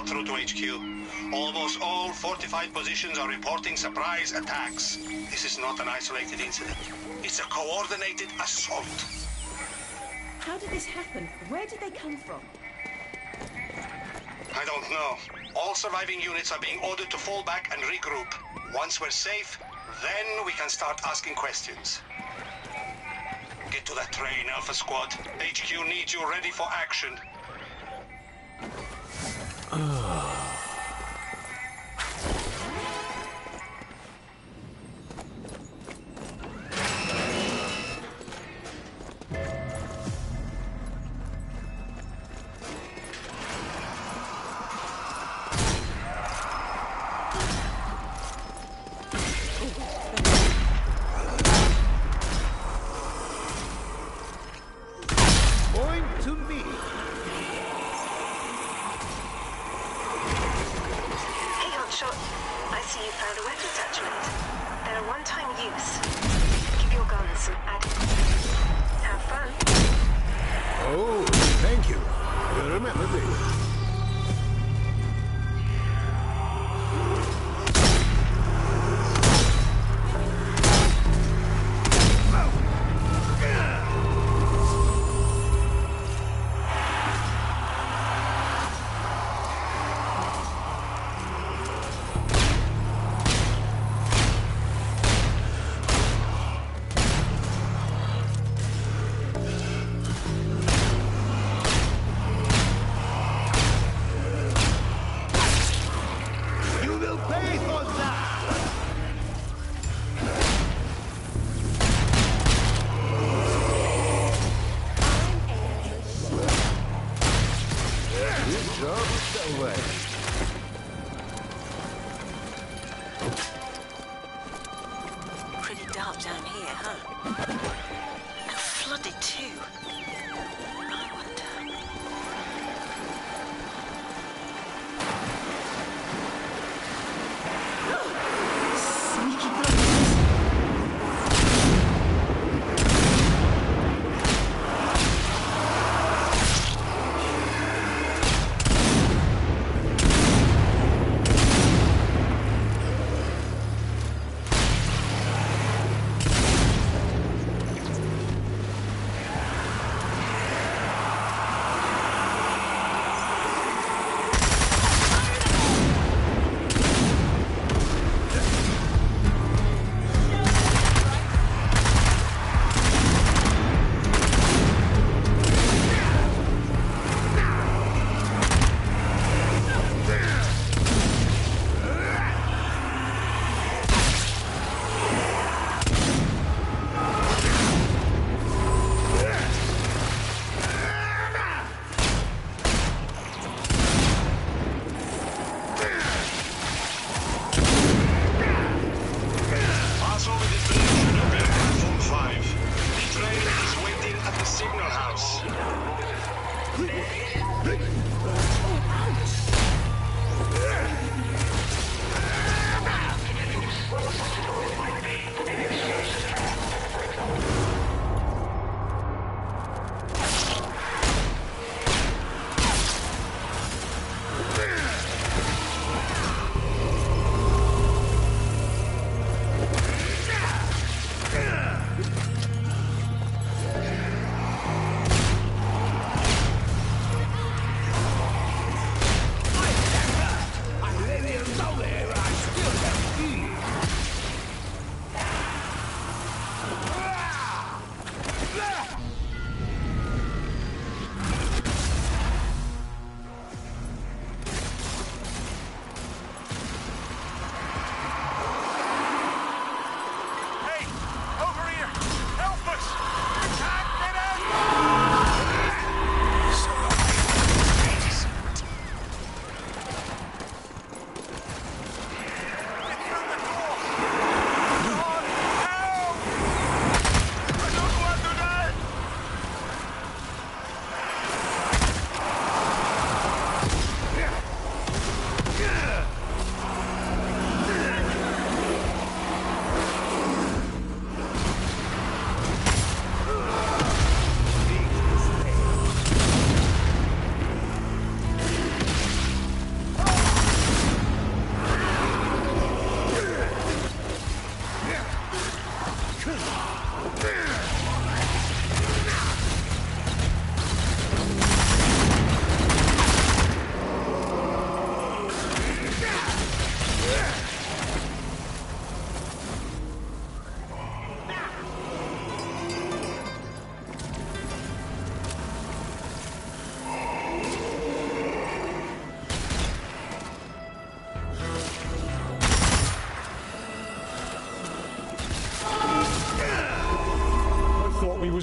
got through to HQ. Almost all fortified positions are reporting surprise attacks. This is not an isolated incident. It's a coordinated assault. How did this happen? Where did they come from? I don't know. All surviving units are being ordered to fall back and regroup. Once we're safe, then we can start asking questions. Get to that train, Alpha Squad. HQ needs you ready for action. Pretty dark down here, huh? And flooded too. I wonder. Sneaky buggers.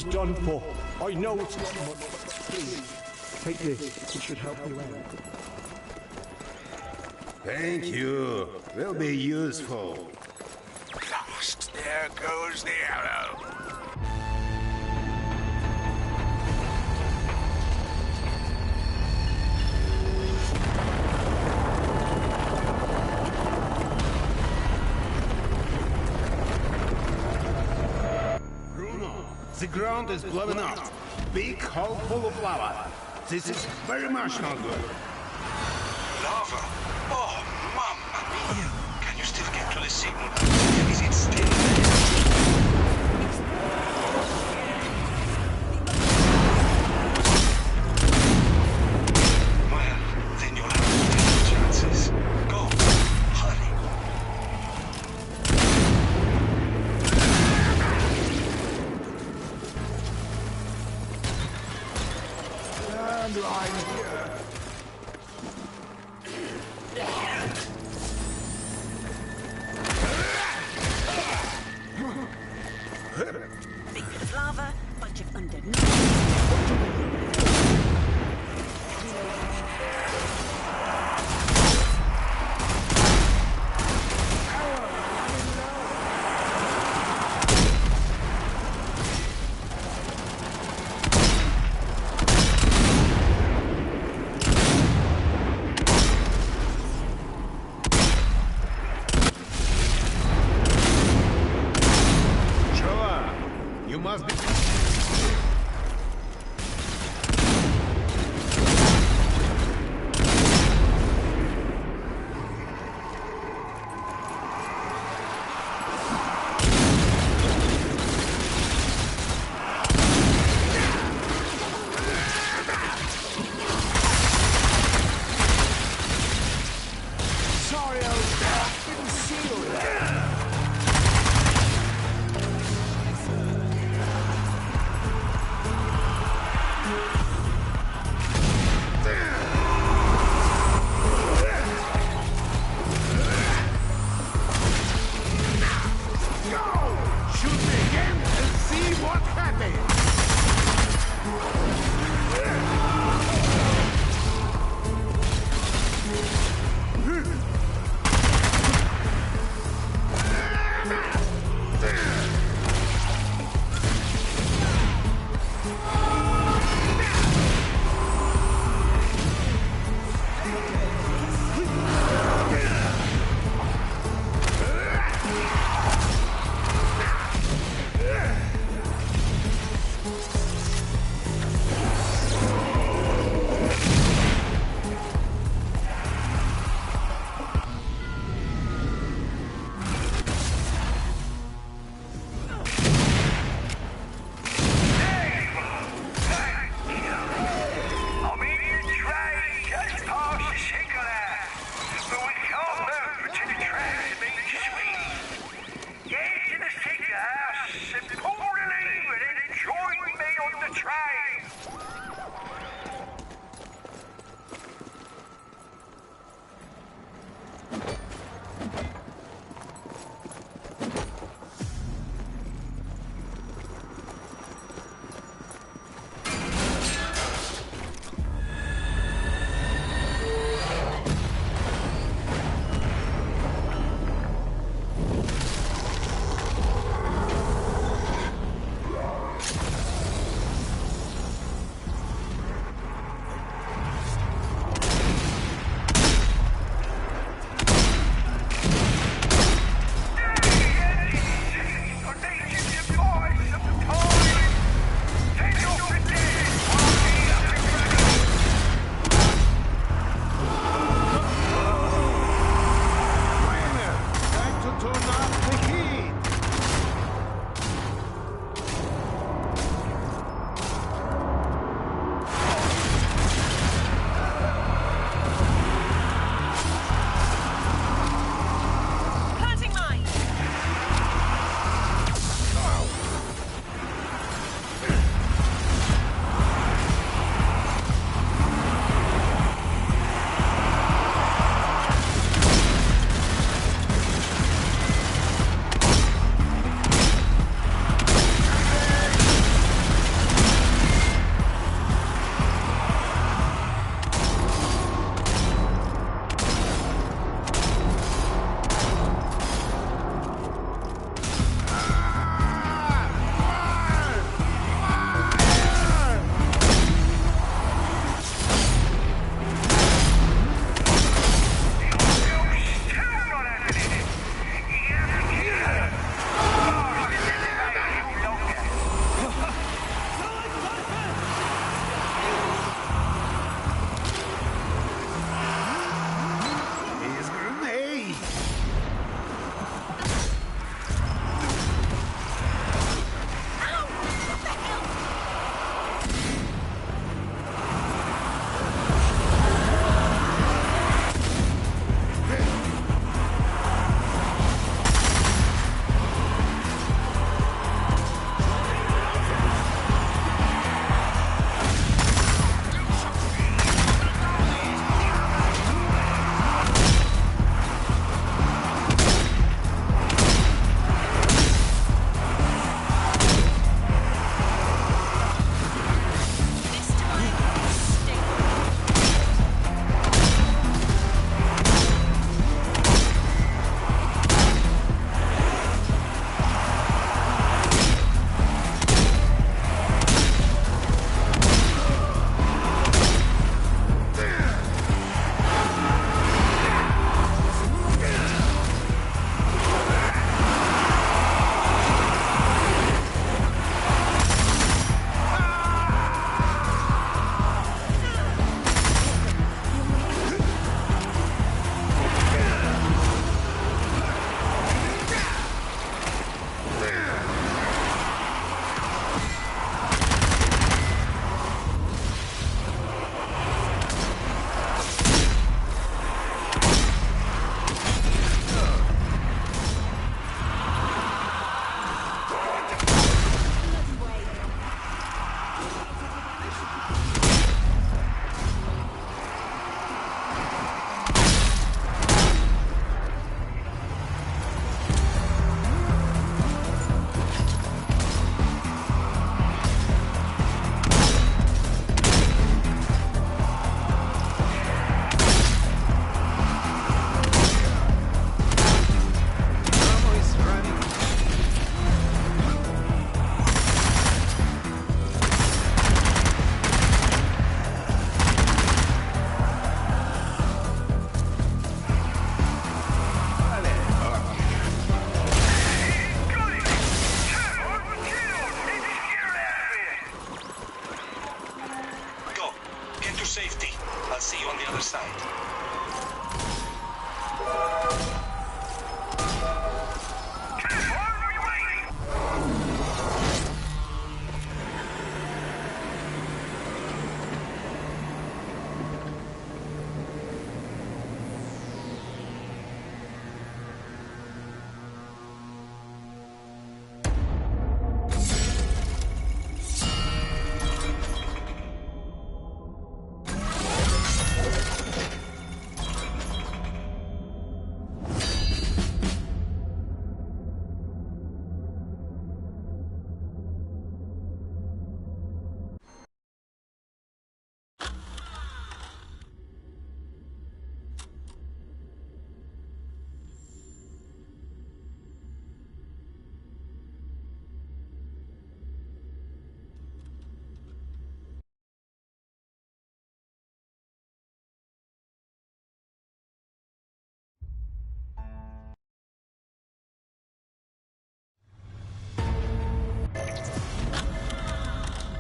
was done for. I know it's not much, but please, take this. It should help you out. Thank you. Will be useful. Lost. There goes the arrow. Bruno, the ground is blowing up. Big hole full of lava. This is very much not good. Lava? Oh, Mamma Mia! Can you still get to the signal? Is it still there? Well, then you'll have better chances. Go, hurry. Landline here.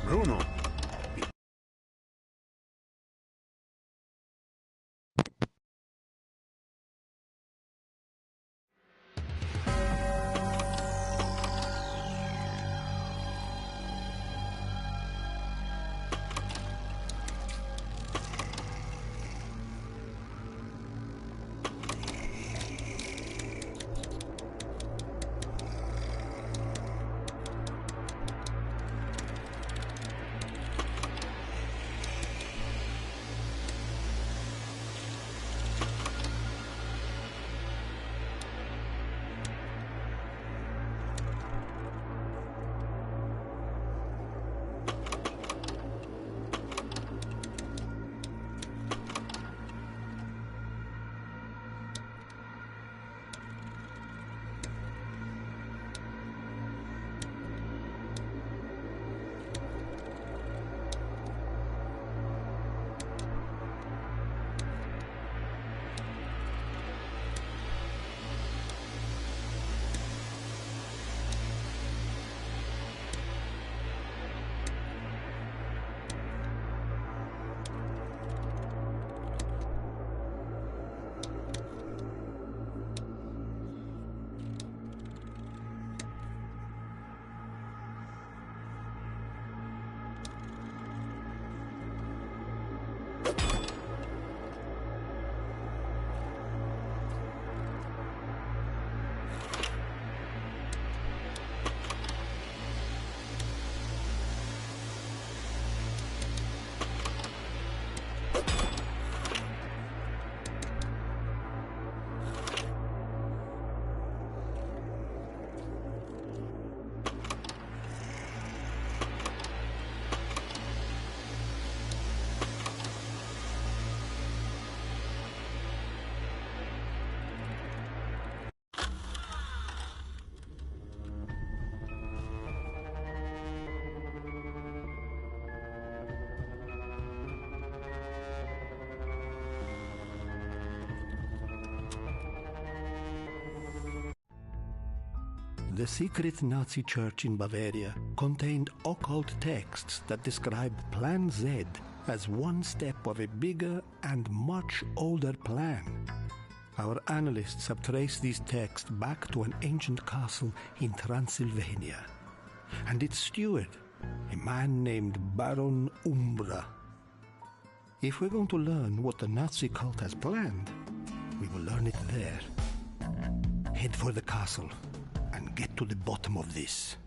Bruno. The secret Nazi church in Bavaria contained occult texts that described Plan Z as one step of a bigger and much older plan. Our analysts have traced these texts back to an ancient castle in Transylvania, and its steward, a man named Baron Umbra. If we're going to learn what the Nazi cult has planned, we will learn it there. Head for the castle and get to the bottom of this.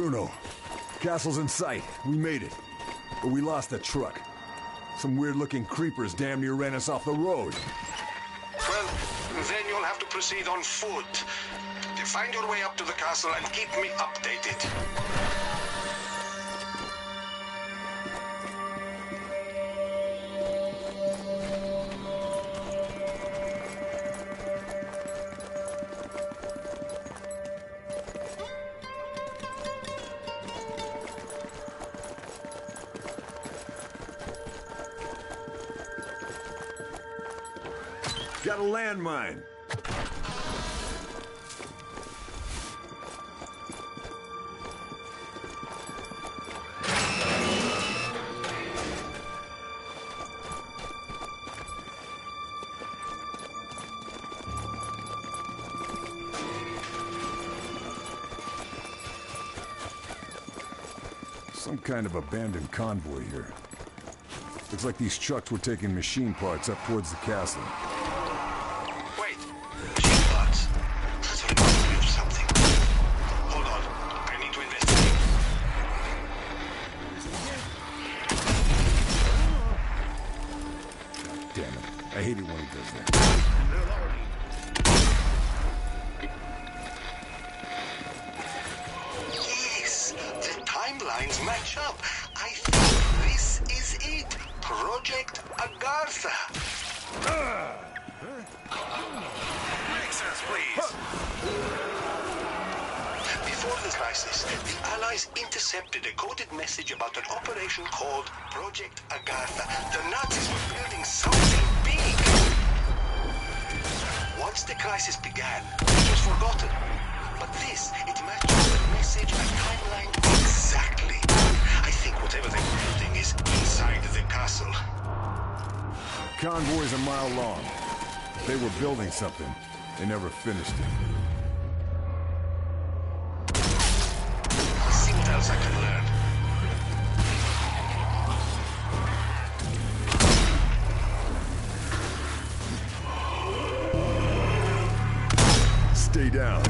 Bruno. Castle's in sight. We made it. But we lost the truck. Some weird-looking creepers damn near ran us off the road. Well, then you'll have to proceed on foot. Find your way up to the castle and keep me updated. Got a landmine. Some kind of abandoned convoy here. Looks like these trucks were taking machine parts up towards the castle. Wait, machine parts? That reminds me of something. Hold on, I need to investigate. Damn it, I hate it when he does that. Yes, the timelines match up. I think this is it. Project Agartha. Access, please. Before the crisis, the Allies intercepted a coded message about an operation called Project Agartha. The Nazis were building something big. Once the crisis began, it was forgotten. But this, it matches the message and timeline exactly. I think whatever they were building is inside the castle. Convoy's a mile long. They were building something. They never finished it. I'll see what else I can learn. Stay down.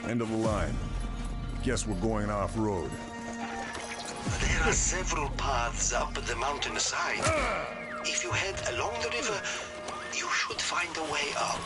End of the line. Guess we're going off-road. There are several paths up the mountainside. If you head along the river, you should find a way up.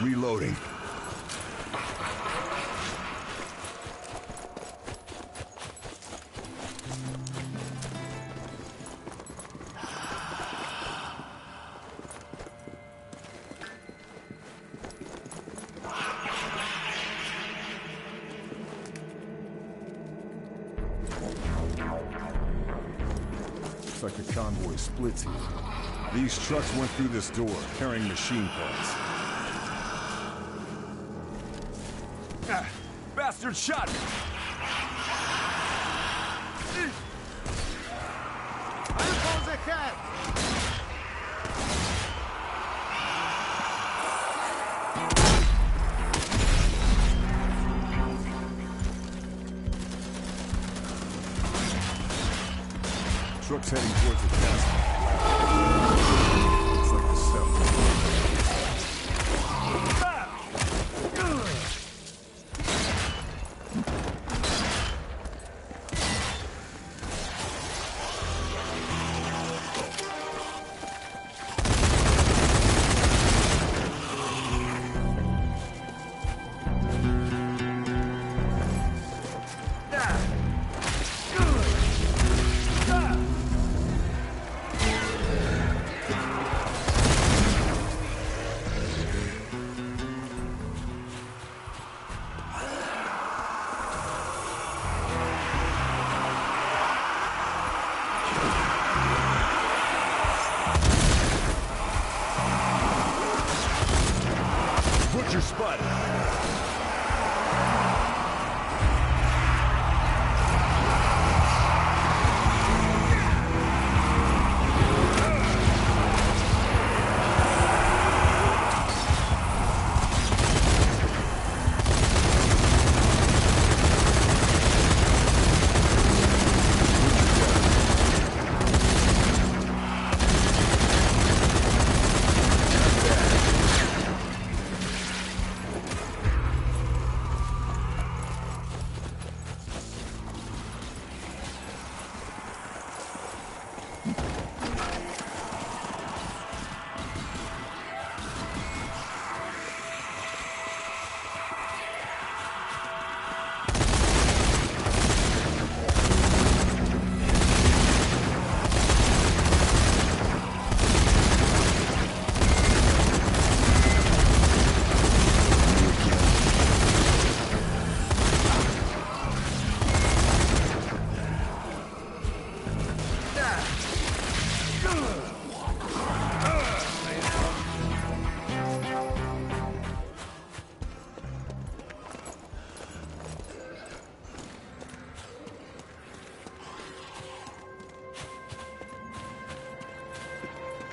Reloading. Looks like the convoy splits here. These trucks went through this door, carrying machine parts. Ah, bastard shot me! Rifles ahead! Truck's heading towards the castle. Looks like the Butcher spotted.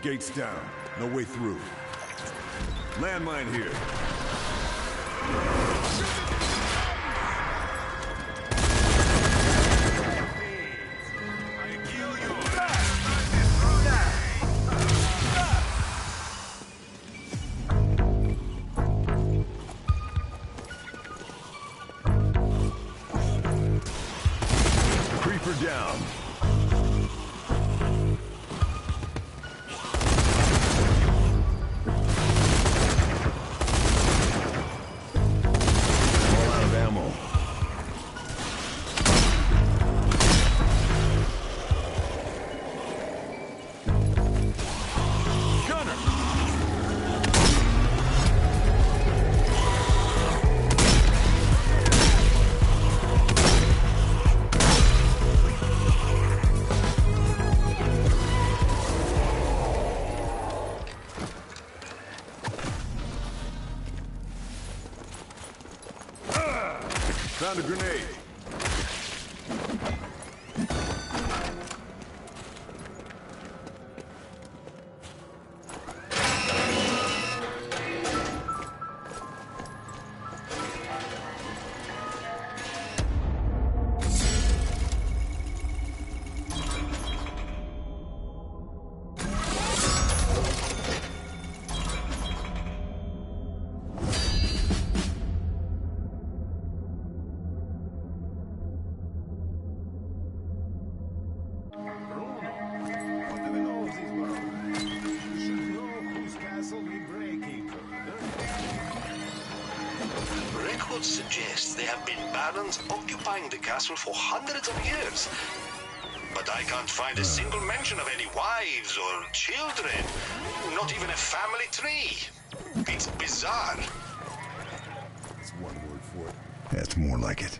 Gates down. No way through. Landmine here. Creeper down. Found a grenade. records suggest there have been barons occupying the castle for hundreds of years. But I can't find a single mention of any wives or children. Not even a family tree. It's bizarre. That's one word for it. That's more like it.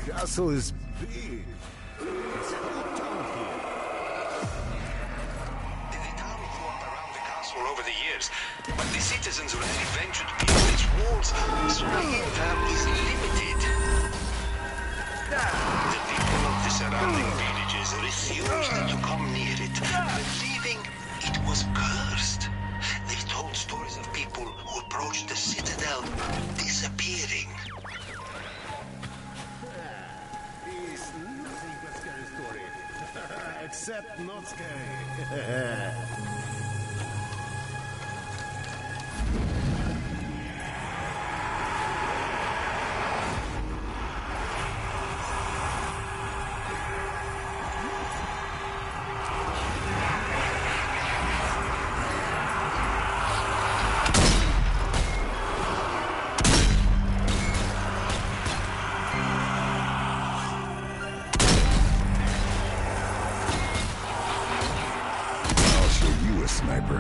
Castle is big. It's a good town here. The town grew up around the castle over the years, but the citizens rarely ventured beyond its walls, so the info is limited. The people of the surrounding villages refused to come near it, believing it was cursed. They told stories of people who approached the citadel disappearing. It's nothing but scary story. Except not scary. Sniper.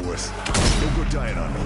boys. Don't go dying on me.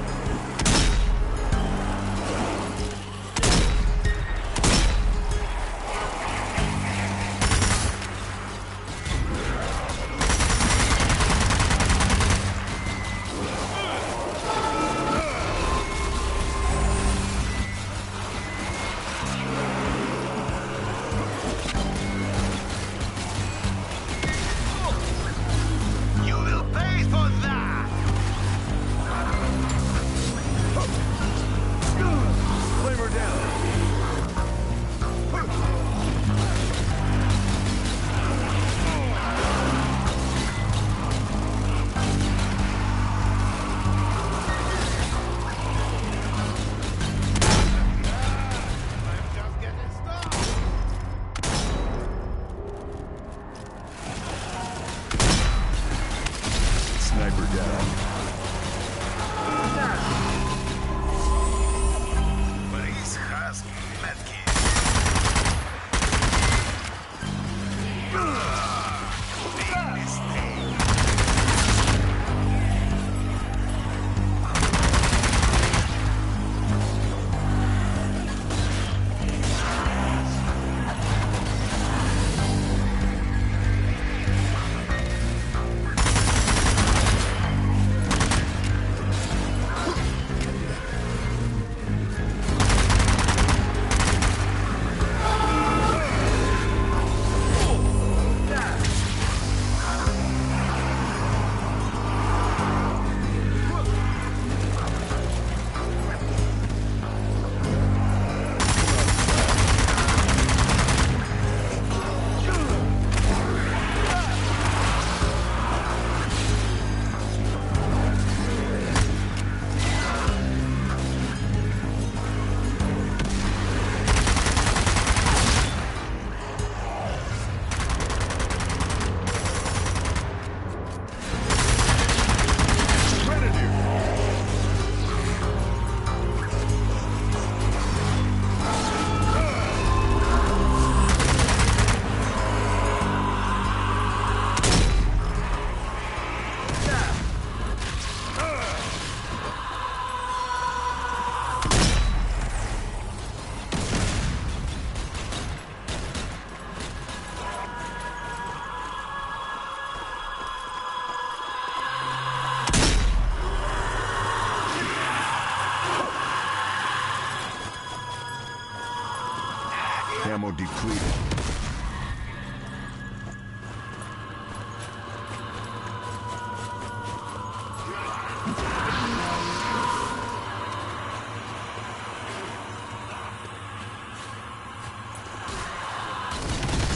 completed.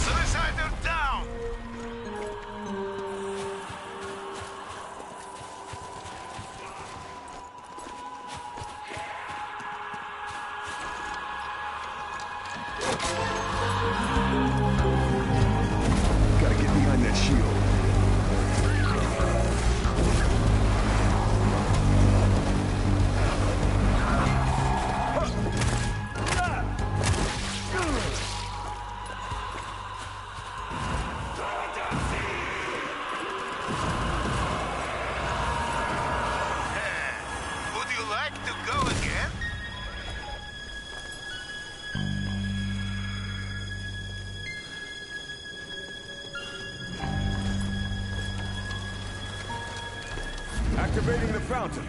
Suicider down! Gotta get behind that shield. Would you like to go again? Activating the fountain.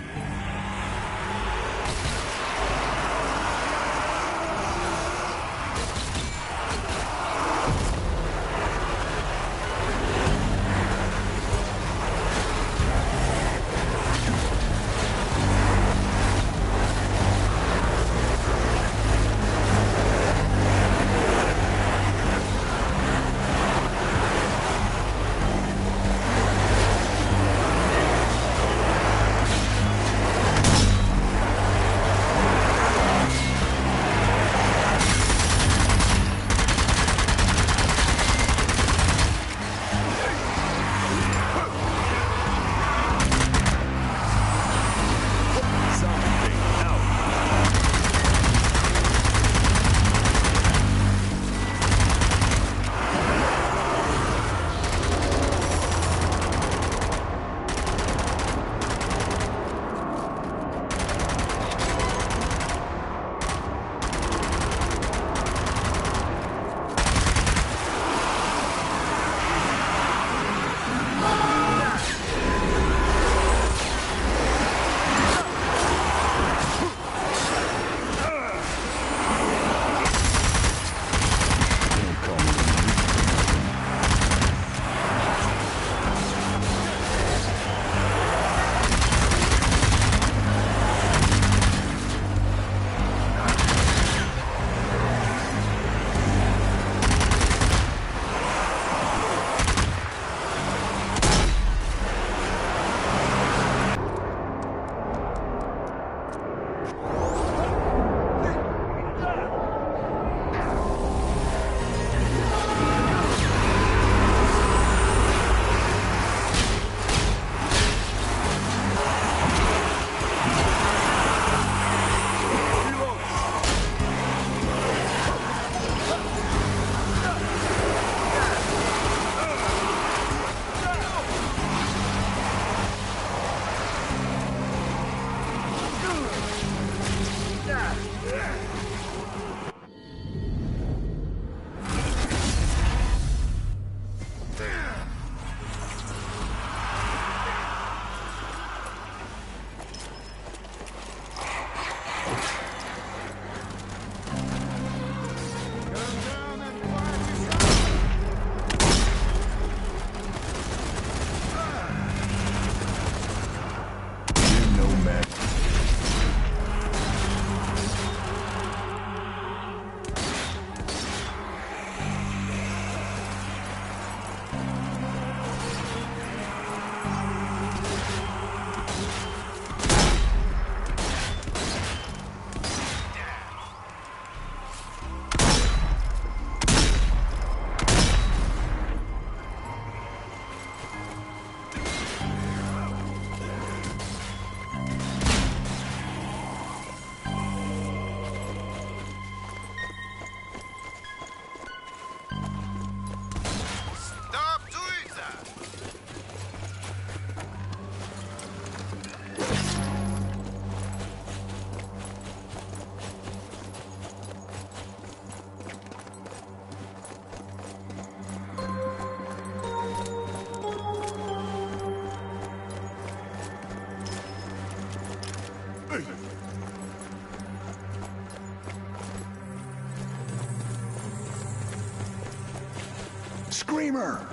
Screamer!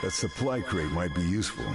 That supply crate might be useful.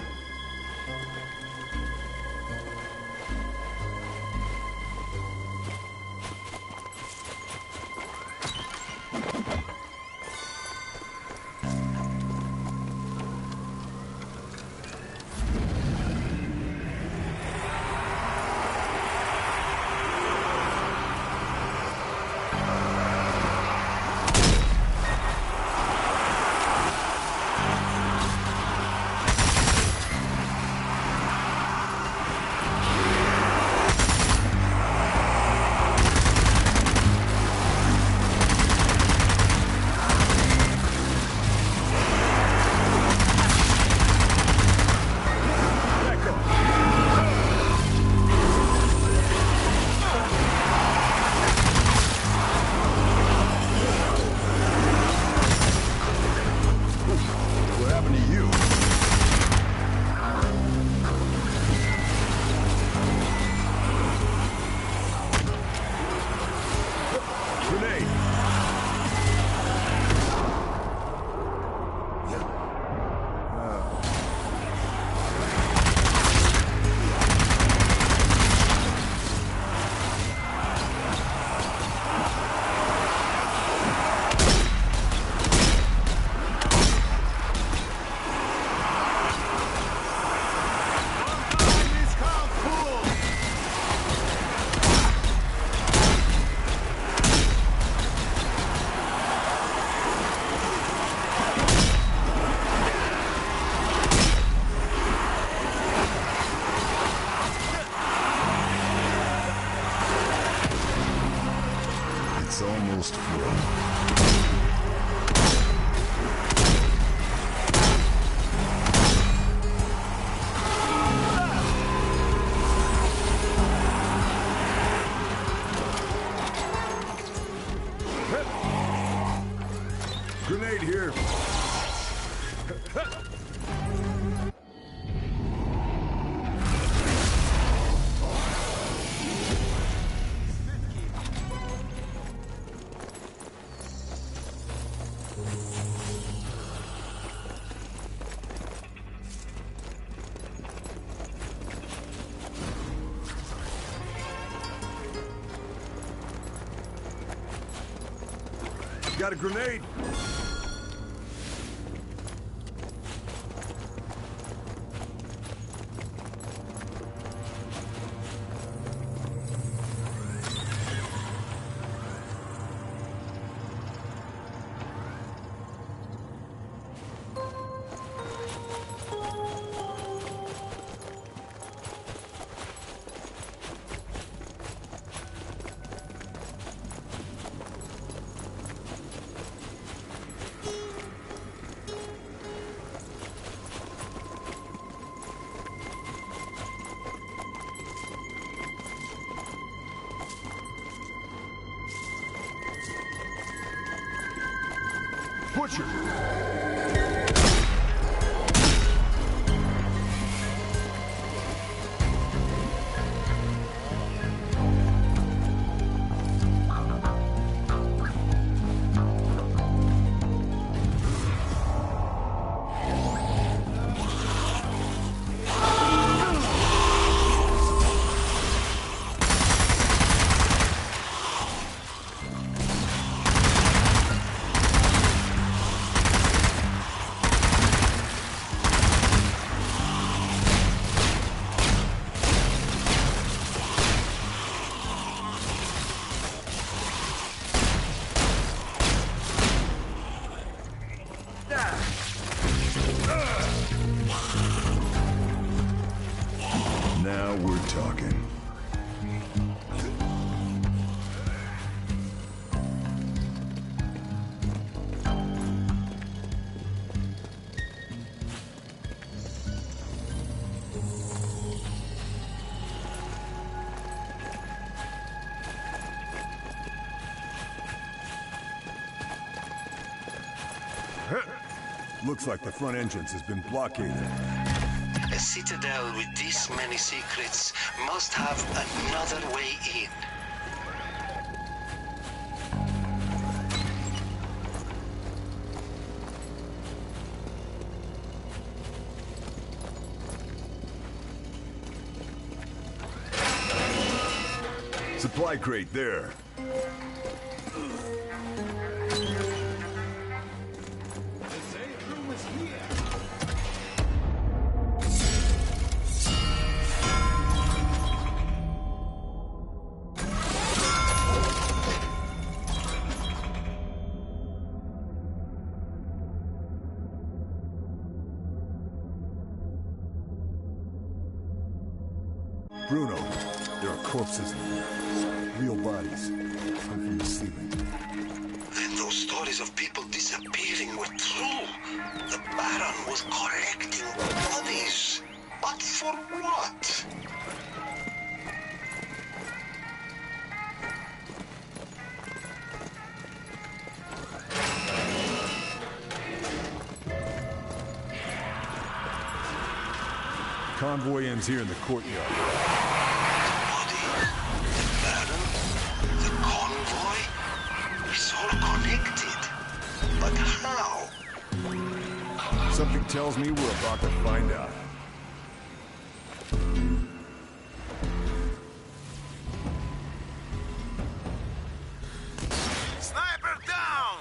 It's almost full. Grenade here. Got a grenade. Butcher! Now we're talking. Looks like the front entrance has been blockaded. A citadel with this many secrets must have another way in. Supply crate there. Bruno, there are corpses in there. Real bodies. Hung from the ceiling. Then those stories of people disappearing were true. The Baron was collecting bodies. But for what? Convoy ends here in the courtyard. But how? Something tells me we're about to find out. Sniper down!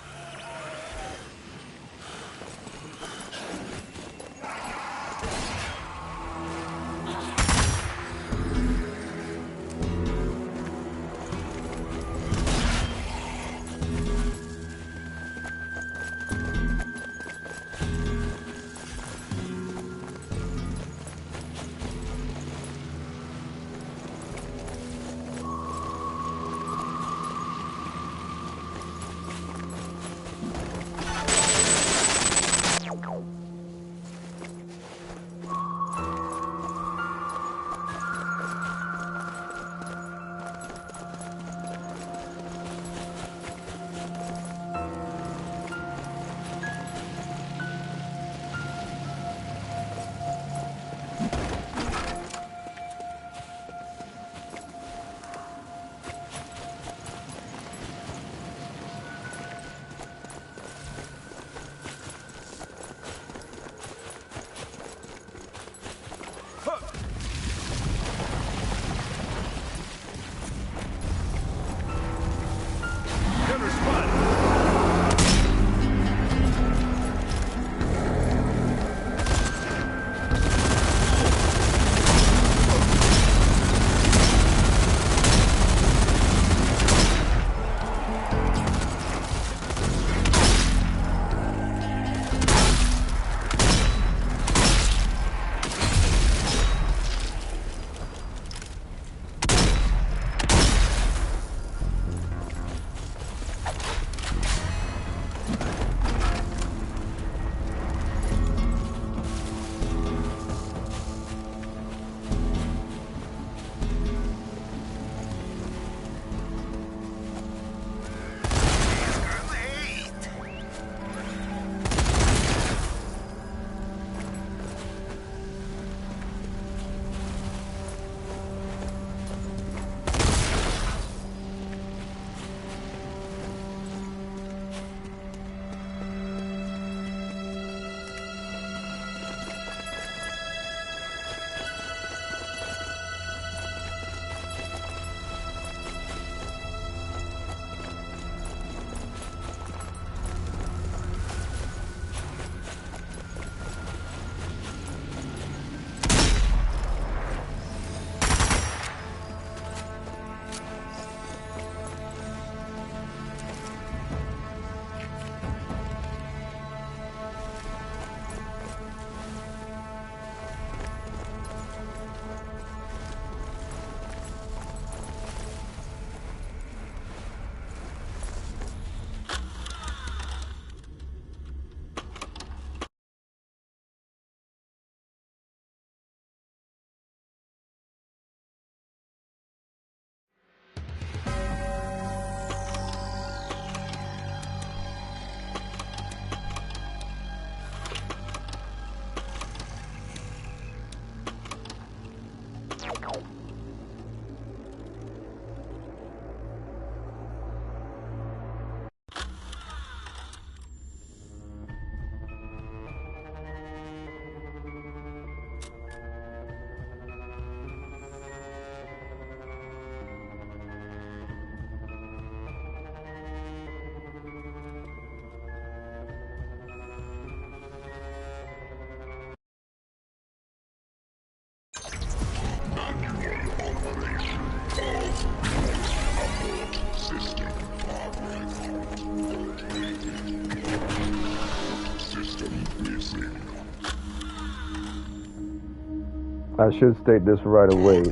I should state this right away.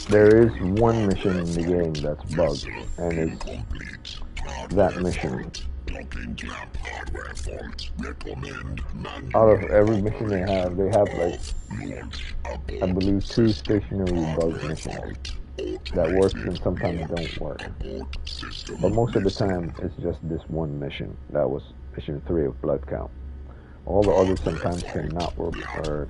There is one mission in the game that's bugged, and it's that mission. Out of every mission they have like, I believe, 2 stationary bug missions that works and sometimes don't work. But most of the time, it's just this one mission. That was mission 3 of Blood Count. All the others sometimes cannot work, or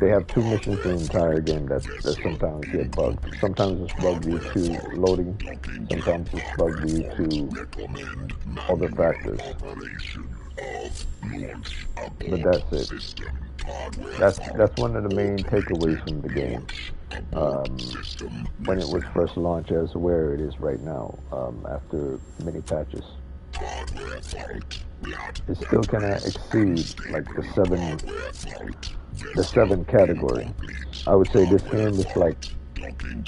they have 2 missions in the entire game that sometimes get bugged. Sometimes it's bugged due to loading, sometimes it's bugged due to other factors. But that's it. That's one of the main takeaways from the game. When it was first launched as where it is right now, after many patches. It still cannot exceed like the 7 category. I would say this game is like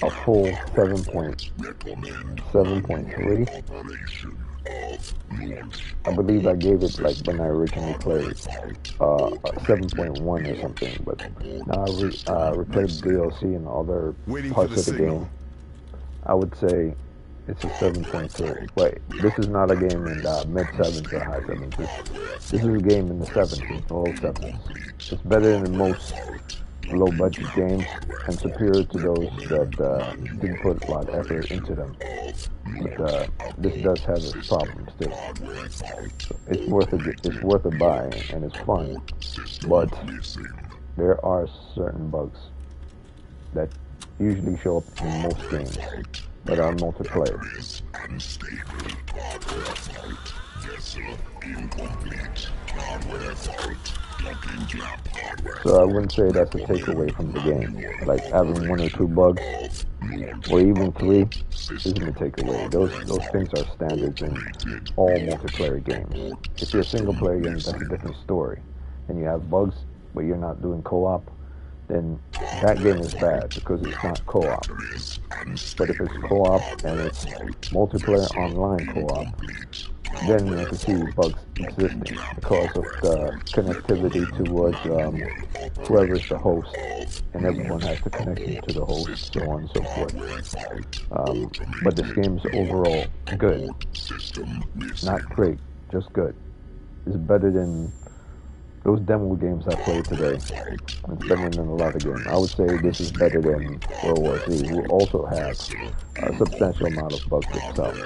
a full 7.3. I believe I gave it, like, when I originally played, 7.1 or something, but now I replayed the DLC and other parts of the game. I would say it's a 7.3. Wait, this is not a game in mid 7s or high 7s. This is a game in the 7s, low 7s. It's better than most low budget games and superior to those that didn't put a lot of effort into them. But this does have its problems too. It's worth a buy and it's fun, but there are certain bugs that usually show up in most games that are multiplayer. So I wouldn't say that's a takeaway from the game. Like having 1 or 2 bugs, or even 3, isn't a takeaway. Those things are standards in all multiplayer games. If you're a single player game, that's a different story. And you have bugs, but you're not doing co-op, then that game is bad because it's not co-op. But if it's co-op and it's multiplayer online co-op, then you can see bugs existing because of the connectivity towards whoever's the host, and everyone has the connection to the host, so on and so forth. But this game's overall good. Not great, just good. It's better than those demo games I played today. It's better than a lot of games. I would say this is better than World War Z, who also has a substantial amount of bugs itself.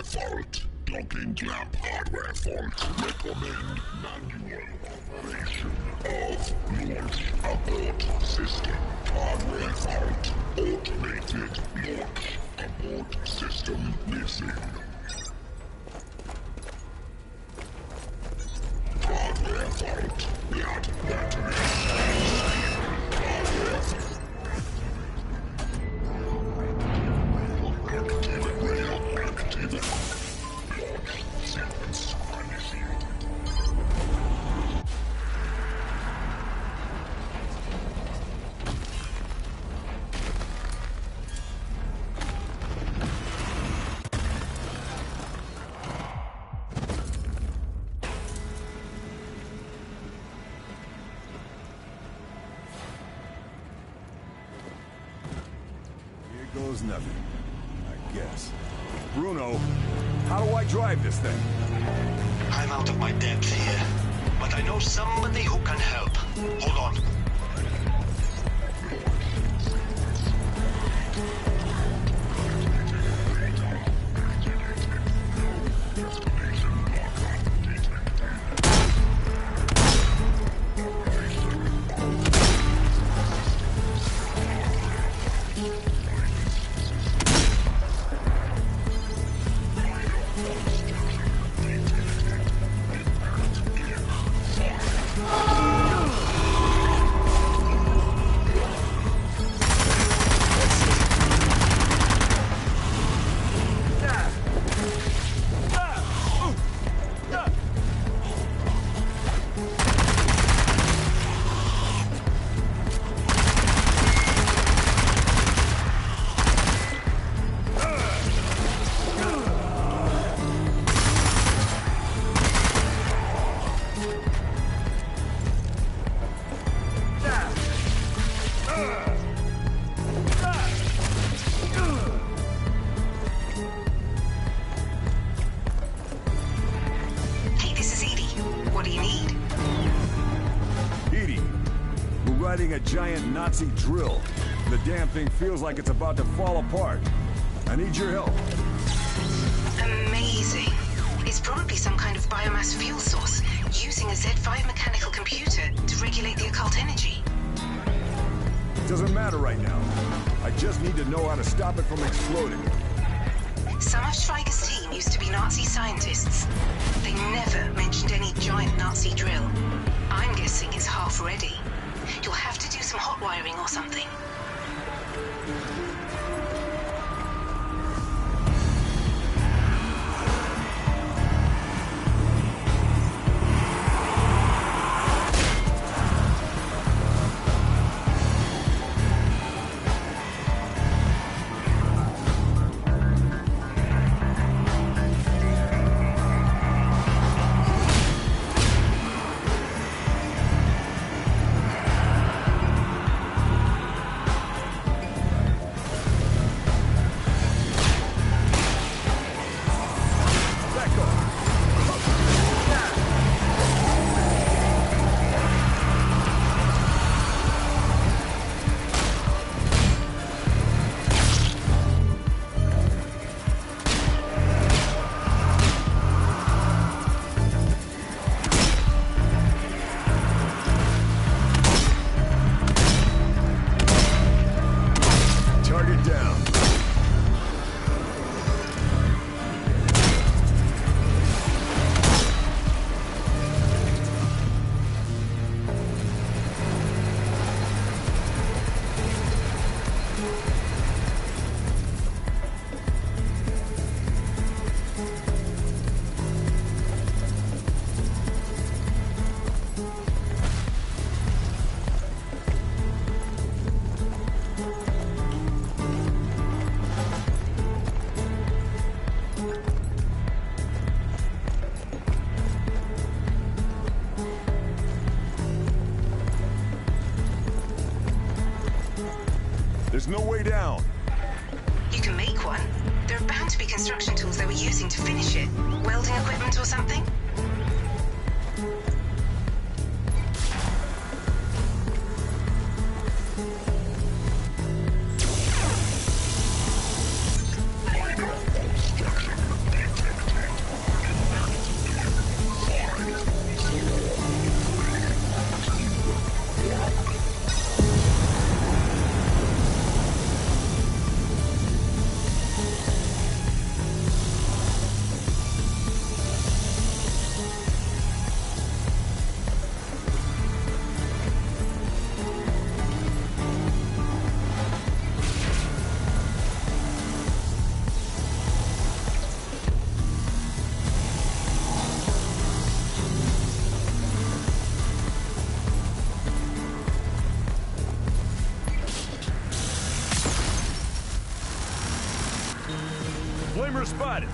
Goes nothing, I guess. Bruno, how do I drive this thing? I'm out of my depth here, but I know somebody who can help. Hold on. riding a giant Nazi drill. The damn thing feels like it's about to fall apart. I need your help. Amazing. It's probably some kind of biomass fuel source, using a Z5 mechanical computer to regulate the occult energy. Doesn't matter right now. I just need to know how to stop it from exploding. Some of Schweiger's team used to be Nazi scientists. They never mentioned any giant Nazi drill. I'm guessing it's half ready. You'll have to do some hot wiring or something. There's no way down. You can make one. There are bound to be construction tools they were using to finish it. Welding equipment or something? Flamer spotted.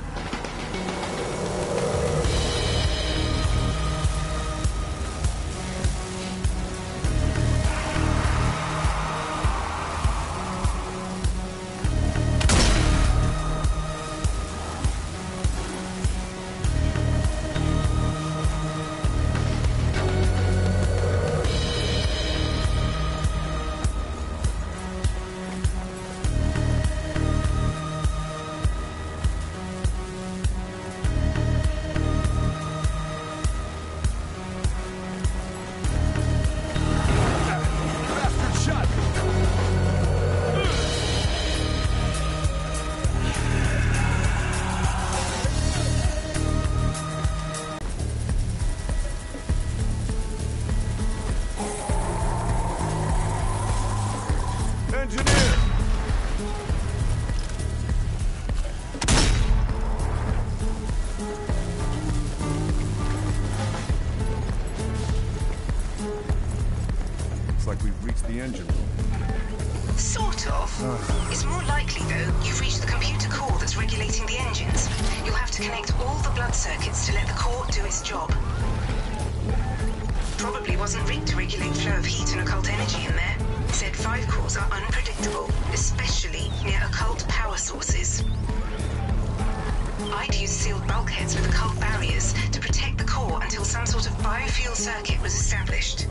Like we've reached the engine room. Sort of. It's more likely, though, you've reached the computer core that's regulating the engines. You'll have to connect all the blood circuits to let the core do its job. Probably wasn't rigged to regulate flow of heat and occult energy in there. Z5 cores are unpredictable, especially near occult power sources. I'd use sealed bulkheads with occult barriers to protect the core until some sort of biofuel circuit was established.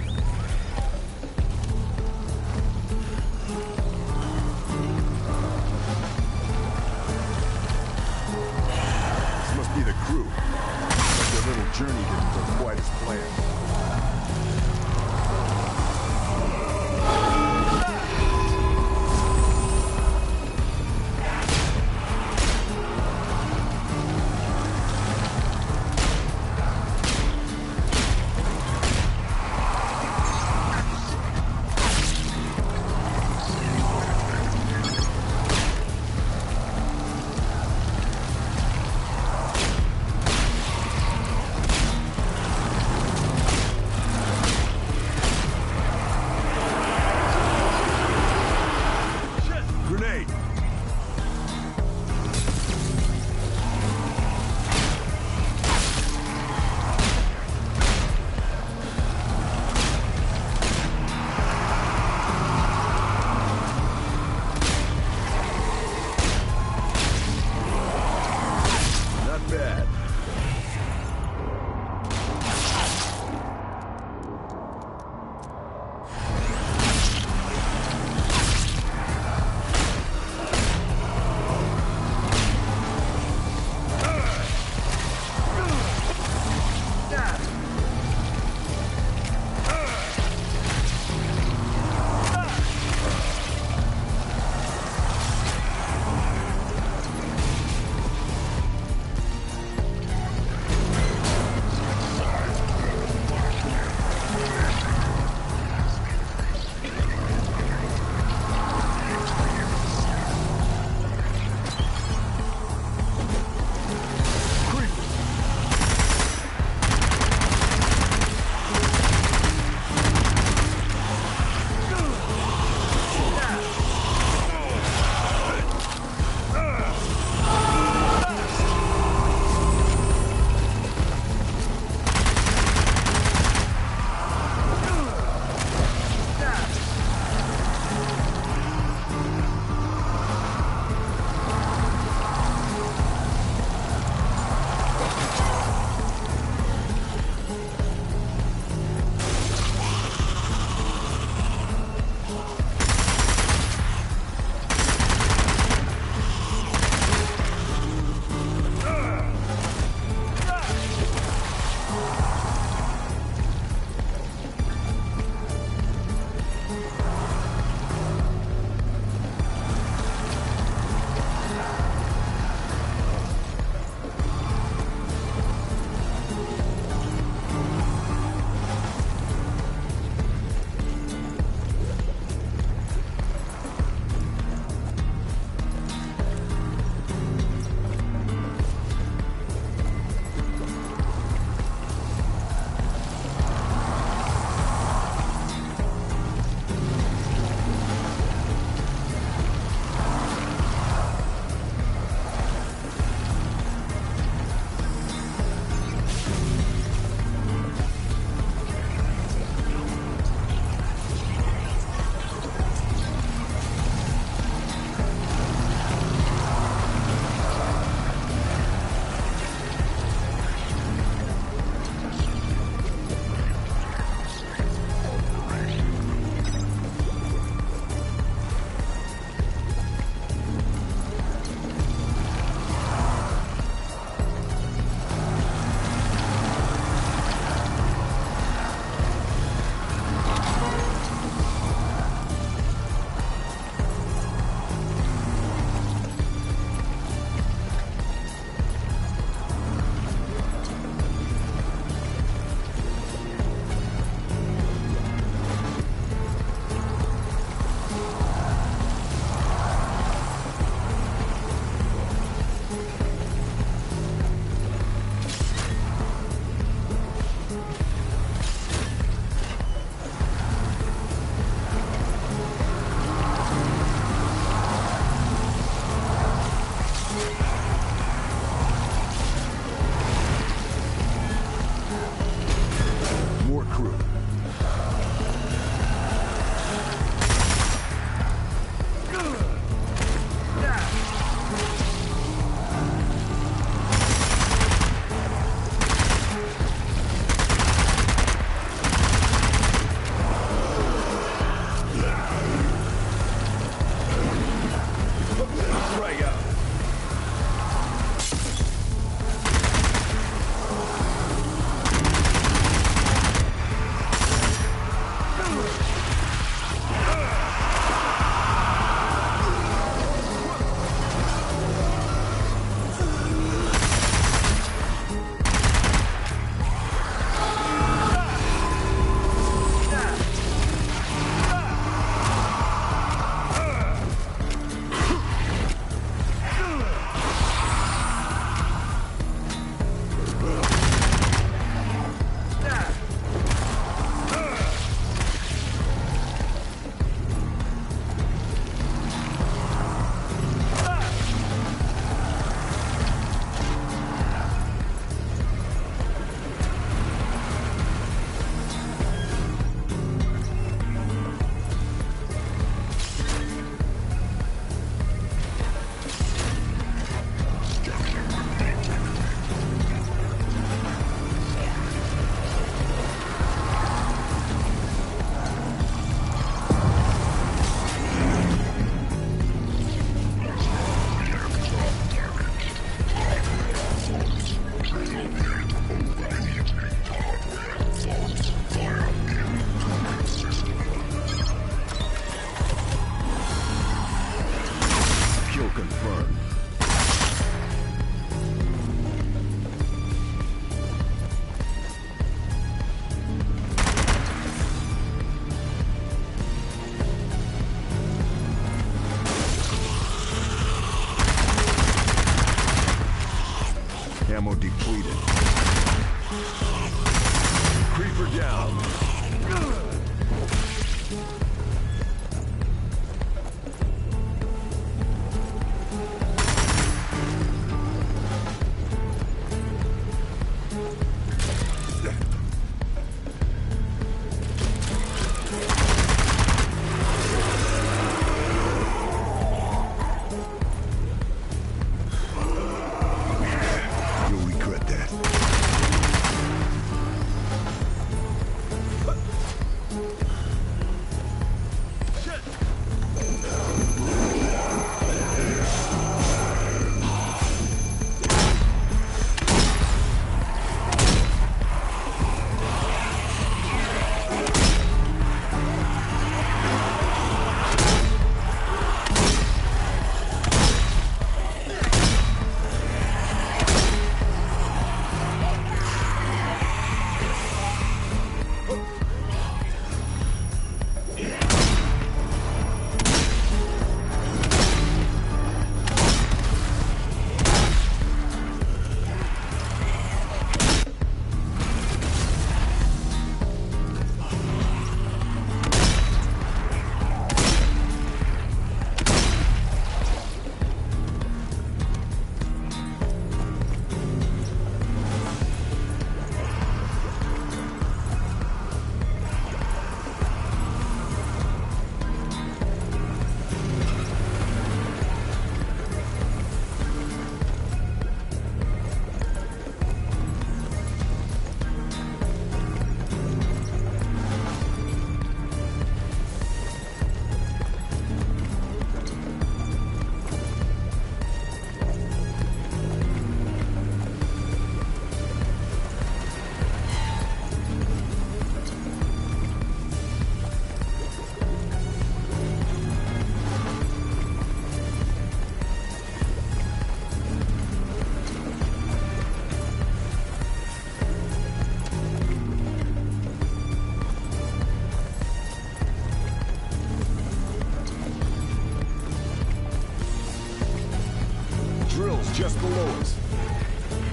just below us.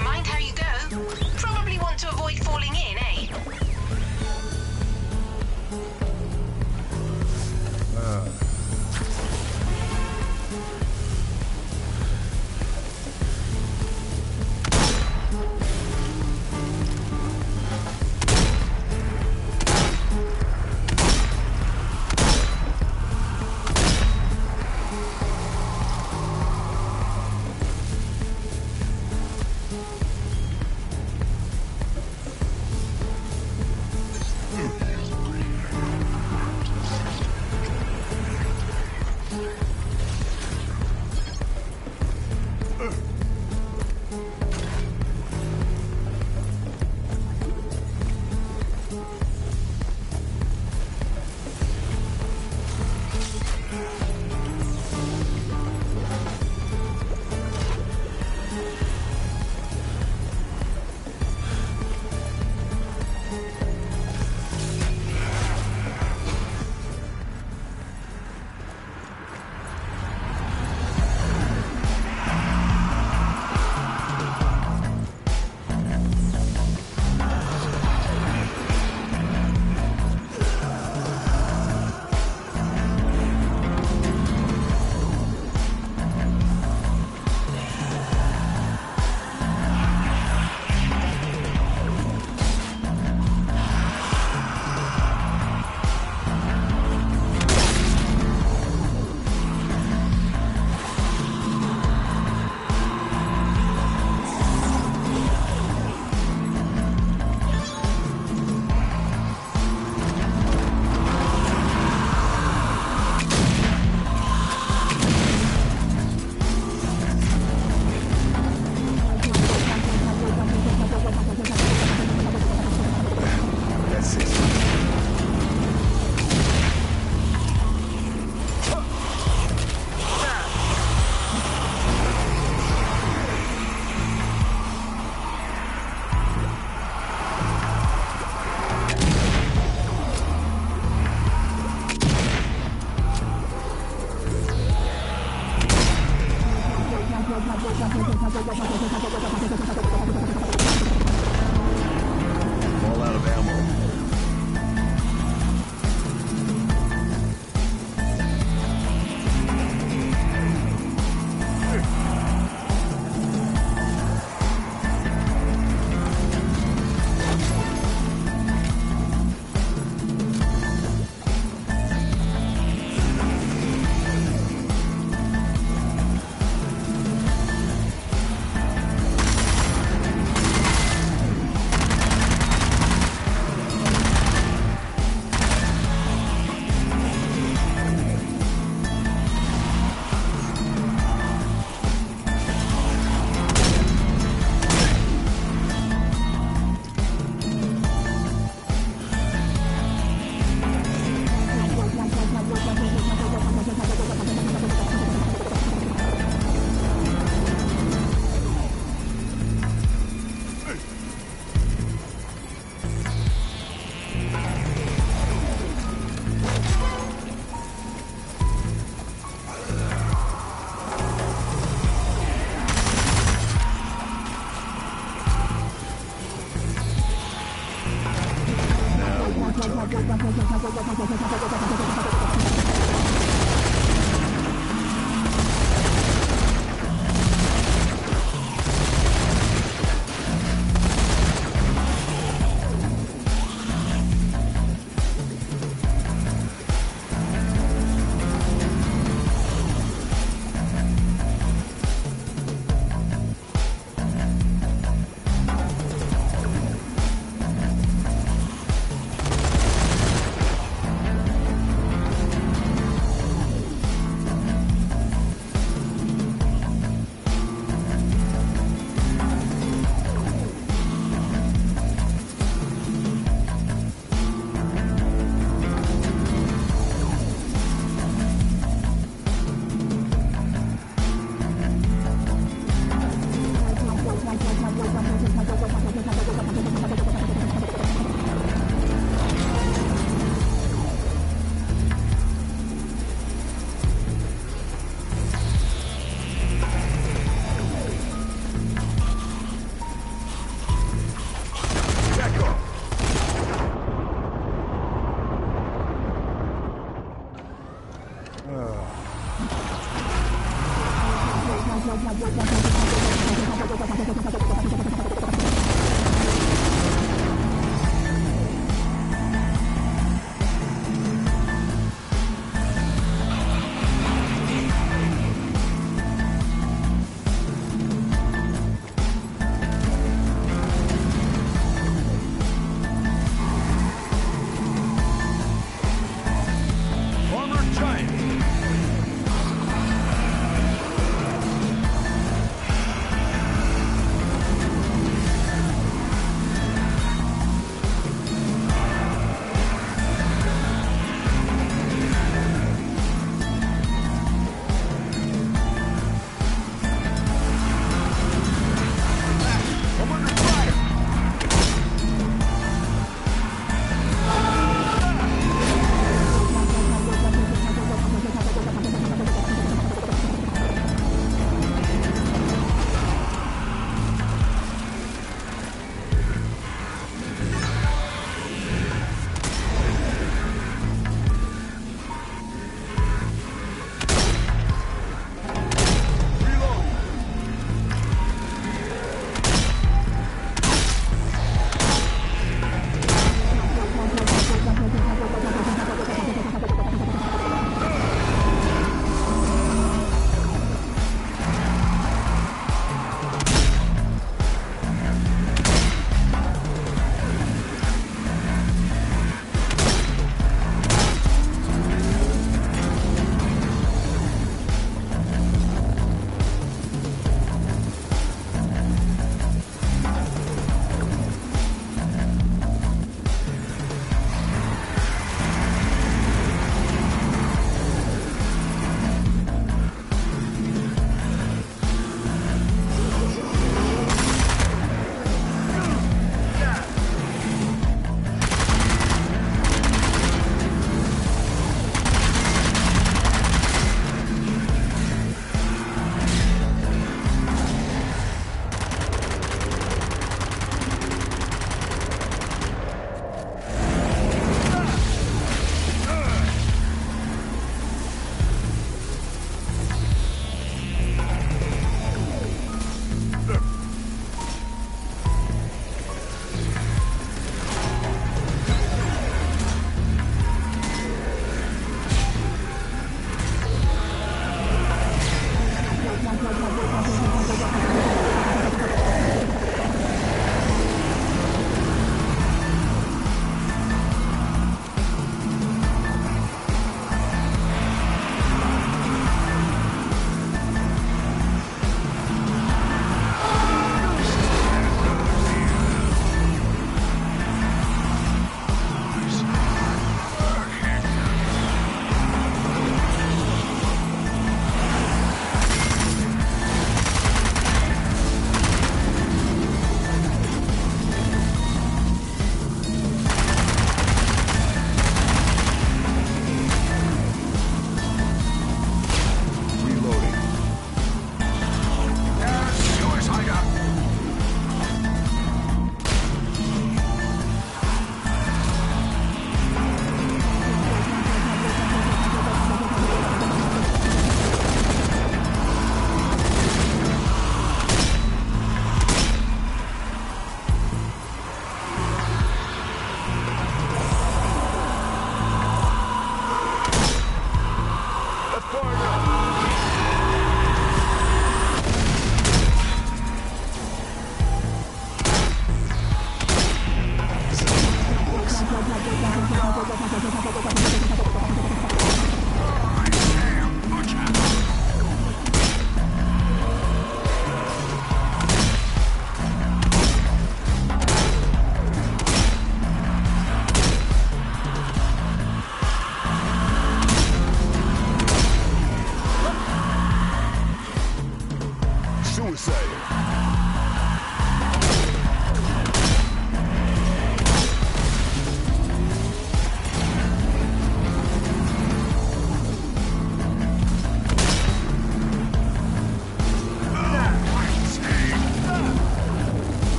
Mind how you go? Probably want to avoid falling in, eh?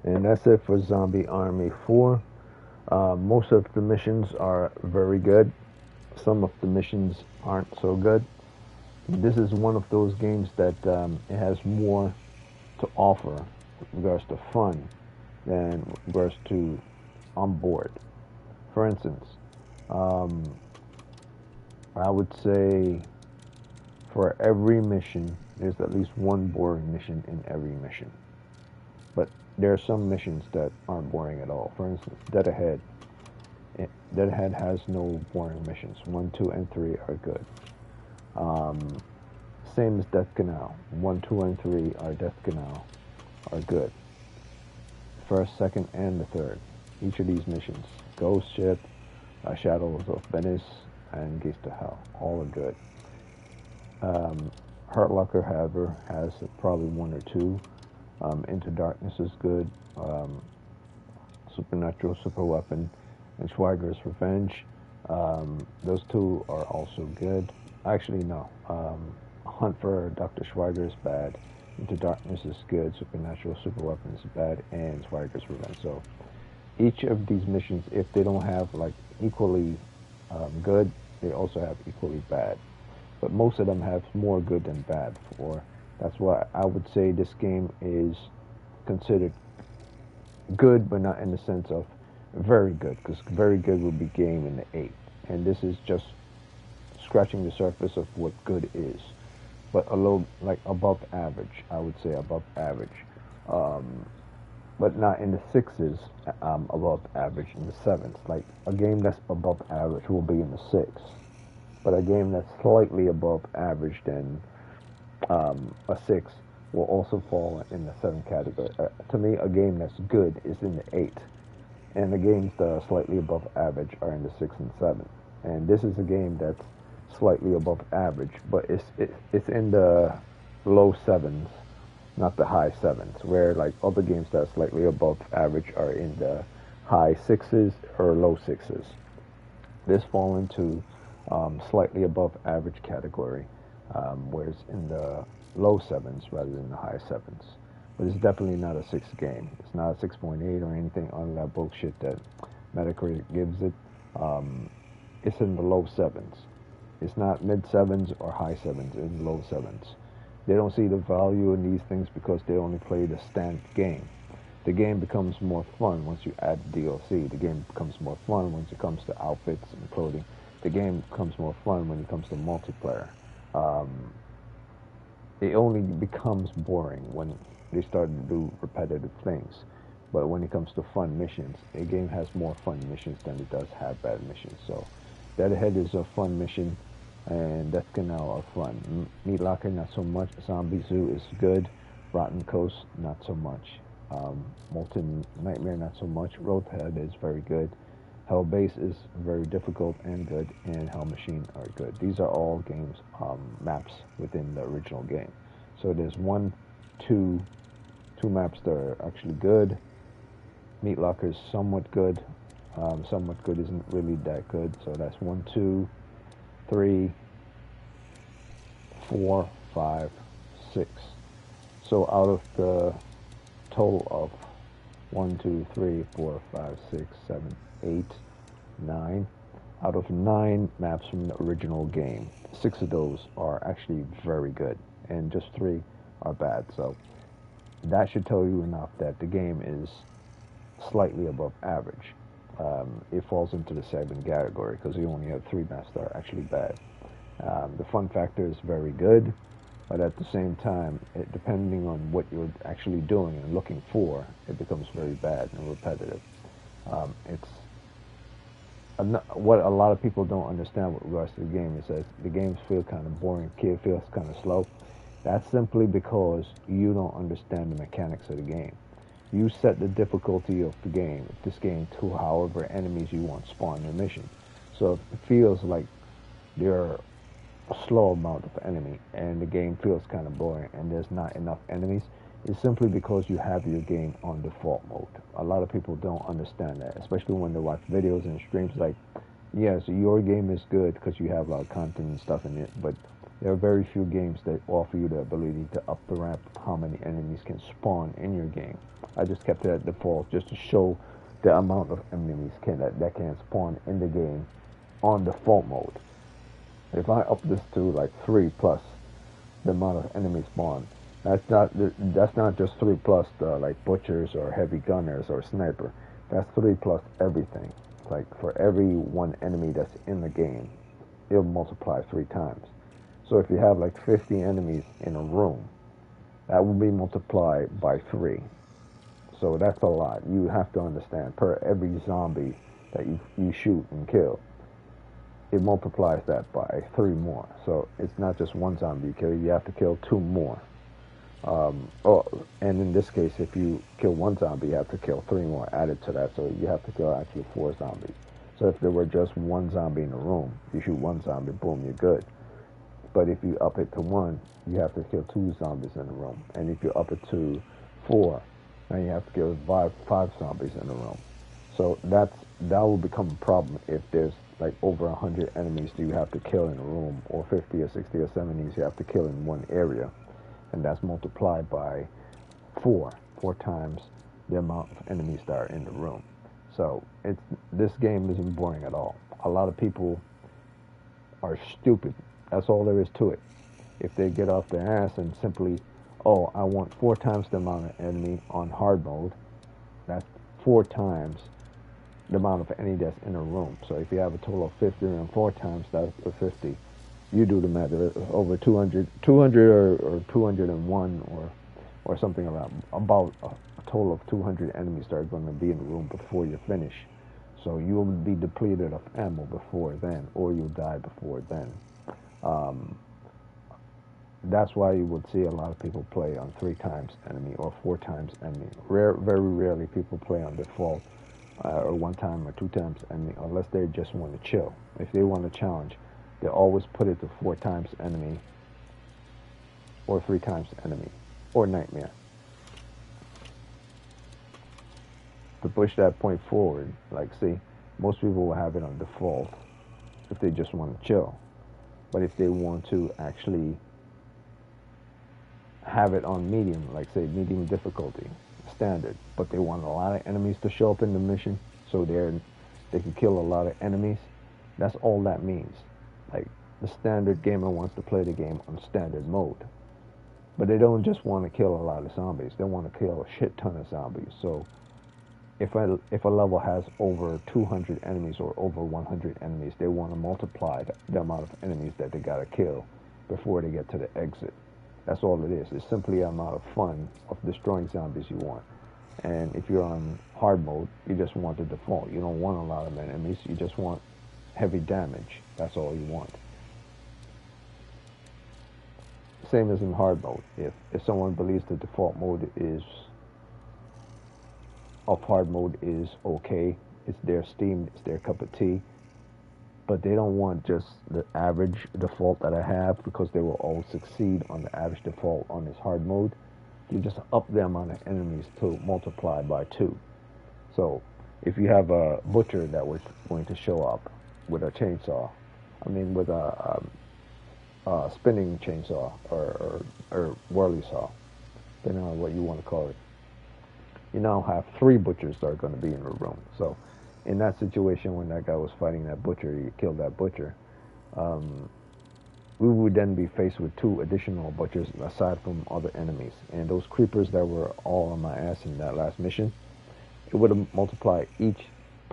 And that's it for Zombie Army 4. Most of the missions are very good. Some of the missions aren't so good. This is one of those games that it has more to offer with regards to fun than with regards to on board. For instance, I would say for every mission, there's at least one boring mission in every mission. But there are some missions that aren't boring at all. For instance, Dead Ahead. Dead Ahead has no boring missions. 1, 2, and 3 are good. Same as Death Canal. 1, 2, and 3 are Death Canal are good. First, second, and the third. Each of these missions. Ghost Ship, Shadows of Venice, and Gates to Hell. All are good. Hurt Locker, however, has probably 1 or 2. Into Darkness is good. Supernatural Super Weapon and Schweiger's Revenge. Those 2 are also good. Actually, no. Hunt for Dr. Schweiger is bad. Into Darkness is good. Supernatural Super Weapon is bad. And Schweiger's Revenge. So each of these missions, if they don't have like equally good, they also have equally bad. But most of them have more good than bad. That's why I would say this game is considered good, but not in the sense of very good, because very good would be game in the 8. And this is just scratching the surface of what good is. But a little, like, above average, I would say above average. But not in the 6s, above average in the 7s. Like, a game that's above average will be in the 6. But a game that's slightly above average than a 6 will also fall in the 7 category. To me, a game that's good is in the 8. And the games that are slightly above average are in the 6 and 7. And this is a game that's slightly above average, but it's in the low 7s, not the high 7s, where like other games that are slightly above average are in the high 6s or low 6s. This falls into slightly above average category, whereas in the low 7s rather than the high 7s. But it's definitely not a 6 game. It's not a 6.8 or anything on that bullshit that Metacritic gives it. It's in the low 7s. It's not mid 7s or high 7s. It's in low 7s. They don't see the value in these things because they only play the standard game. The game becomes more fun once you add DLC. The game becomes more fun once it comes to outfits and clothing. The game becomes more fun when it comes to multiplayer. It only becomes boring when they start to do repetitive things. But when it comes to fun missions, a game has more fun missions than it does have bad missions. So Dead Ahead is a fun mission, and Death Canal are fun. Meat Locker, not so much. Zombie Zoo is good. Rotten Coast, not so much. Molten Nightmare, not so much. Roadhead is very good. Hell Base is very difficult and good, and Hell Machine are good. These are all games, maps within the original game. So there's two maps that are actually good. Meat Locker is somewhat good. Somewhat good isn't really that good. So that's 1, 2, 3, 4, 5, 6. So out of the total of 1, 2, 3, 4, 5, 6, 7, 8, 9. Out of 9 maps from the original game, 6 of those are actually very good, and just 3 are bad. So that should tell you enough that the game is slightly above average. It falls into the 7 category because you only have 3 maps that are actually bad. The fun factor is very good, but at the same time, depending on what you're actually doing and looking for, it becomes very bad and repetitive. What a lot of people don't understand with regards to the game is that the games feel kind of boring, it feels kind of slow. That's simply because you don't understand the mechanics of the game. You set the difficulty of the game, this game, to however enemies you want spawn your mission. So if it feels like there are a slow amount of enemy and the game feels kind of boring and there's not enough enemies, it's simply because you have your game on default mode. A lot of people don't understand that, especially when they watch videos and streams like, yes, your game is good because you have a lot of content and stuff in it, but There are very few games that offer you the ability to up the ramp of how many enemies can spawn in your game. I just kept it at default just to show the amount of enemies that can spawn in the game on default mode. If I up this to like 3 plus the amount of enemies spawn, that's not just 3 plus the like butchers or heavy gunners or sniper. That's 3 plus everything. Like for every one enemy that's in the game, it'll multiply 3 times. So if you have like 50 enemies in a room, that will be multiplied by 3. So that's a lot. You have to understand, per every zombie that you shoot and kill, it multiplies that by 3 more. So it's not just one zombie you kill, you have to kill 2 more. And in this case, if you kill 1 zombie, you have to kill 3 more added to that. So you have to kill actually 4 zombies. So if there were just 1 zombie in a room, you shoot 1 zombie, boom, you're good. But if you up it to 1, you have to kill 2 zombies in a room. And if you up it to 4, then you have to kill 5 zombies in a room. So that will become a problem if there's like over 100 enemies that you have to kill in a room, or 50 or 60 or 70 you have to kill in one area. And that's multiplied by 4 times the amount of enemies that are in the room. So this game isn't boring at all. A lot of people are stupid. That's all there is to it. If they get off their ass and simply, oh, I want 4 times the amount of enemy on hard mode, that's 4 times the amount of enemy that's in a room. So if you have a total of 50 and 4 times that's 50, you do the math, over 200 or 201 or something around, about a total of 200 enemies that are going to be in the room before you finish. So you will be depleted of ammo before then, or you'll die before then. That's why you would see a lot of people play on 3 times enemy or 4 times enemy. Very rarely people play on default or 1 time or 2 times enemy, unless they just want to chill. If they want to challenge, they always put it to 4 times enemy or 3 times enemy or nightmare. To push that point forward, like see, most people will have it on default if they just want to chill. But if they want to actually have it on medium, like say medium difficulty, standard, but they want a lot of enemies to show up in the mission, so they can kill a lot of enemies, that's all that means. Like, the standard gamer wants to play the game on standard mode. But they don't just want to kill a lot of zombies, they want to kill a shit ton of zombies. So if a level has over 200 enemies or over 100 enemies, they want to multiply the amount of enemies that they gotta kill before they get to the exit. That's all it is. It's simply an amount of fun of destroying zombies you want. And if you're on hard mode, you just want the default. You don't want a lot of enemies, you just want heavy damage. That's all you want. Same as in hard mode. If someone believes the default mode of hard mode is okay, it's their Steam, it's their cup of tea, but they don't want just the average default that I have, because they will all succeed on the average default on this hard mode. You just up the amount of enemies to multiply by 2. So if you have a butcher that was going to show up with a chainsaw, with a spinning chainsaw or whirly saw, depending on what you want to call it, you now have 3 butchers that are going to be in the room. So in that situation, when that guy was fighting that butcher, you killed that butcher, we would then be faced with 2 additional butchers aside from other enemies. And those creepers that were all on my ass in that last mission, it would have multiplied each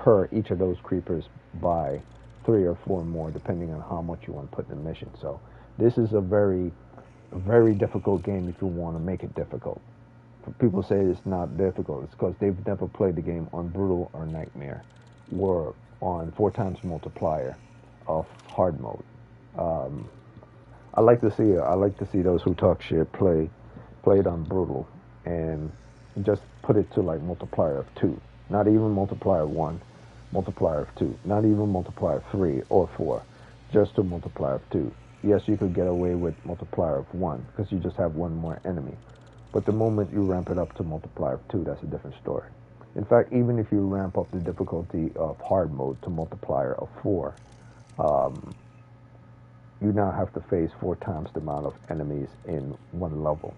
of those creepers by 3 or 4 more, depending on how much you want to put in the mission. So this is a very, very difficult game if you want to make it difficult. People say it's not difficult. It's because they've never played the game on Brutal or Nightmare, or on 4 times multiplier of hard mode. I like to see those who talk shit play it on Brutal and just put it to like multiplier of 2, not even multiplier 1, multiplier of 2, not even multiplier 3 or 4, just to multiplier of 2. Yes, you could get away with multiplier of 1 because you just have 1 more enemy. But the moment you ramp it up to multiplier of 2, that's a different story. In fact, even if you ramp up the difficulty of hard mode to multiplier of 4, you now have to face 4 times the amount of enemies in one level.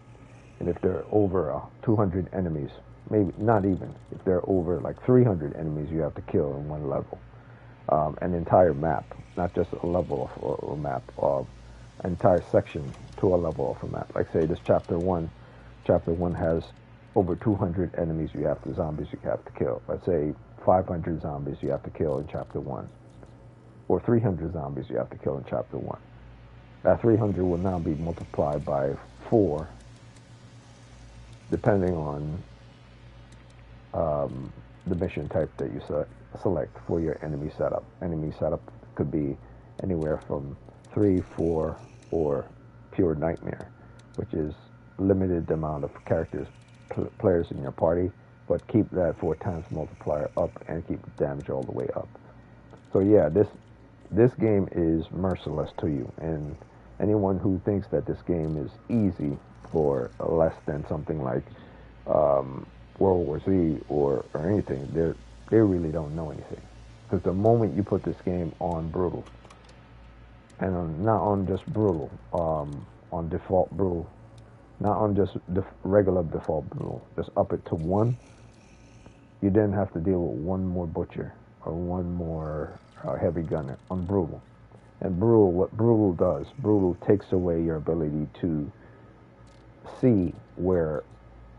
And if there are over 200 enemies, maybe not even, if there are over like 300 enemies you have to kill in one level. An entire map, not just a level of a map, of an entire section to a level of a map. Like say this chapter 1 has over 200 enemies zombies you have to kill. Let's say 500 zombies you have to kill in chapter 1. Or 300 zombies you have to kill in chapter 1. That 300 will now be multiplied by 4, depending on the mission type that you select for your enemy setup. Enemy setup could be anywhere from 3, 4, or pure nightmare, which is limited amount of characters, players in your party, but keep that 4 times multiplier up and keep the damage all the way up. So yeah, this game is merciless to you, and anyone who thinks that this game is easy for less than something like World War Z or anything, they really don't know anything. Because the moment you put this game on brutal, and not on just brutal, on default brutal, not on just regular default brutal, just up it to 1, you then have to deal with 1 more butcher or 1 more heavy gunner on brutal. And brutal, what brutal does, brutal takes away your ability to see where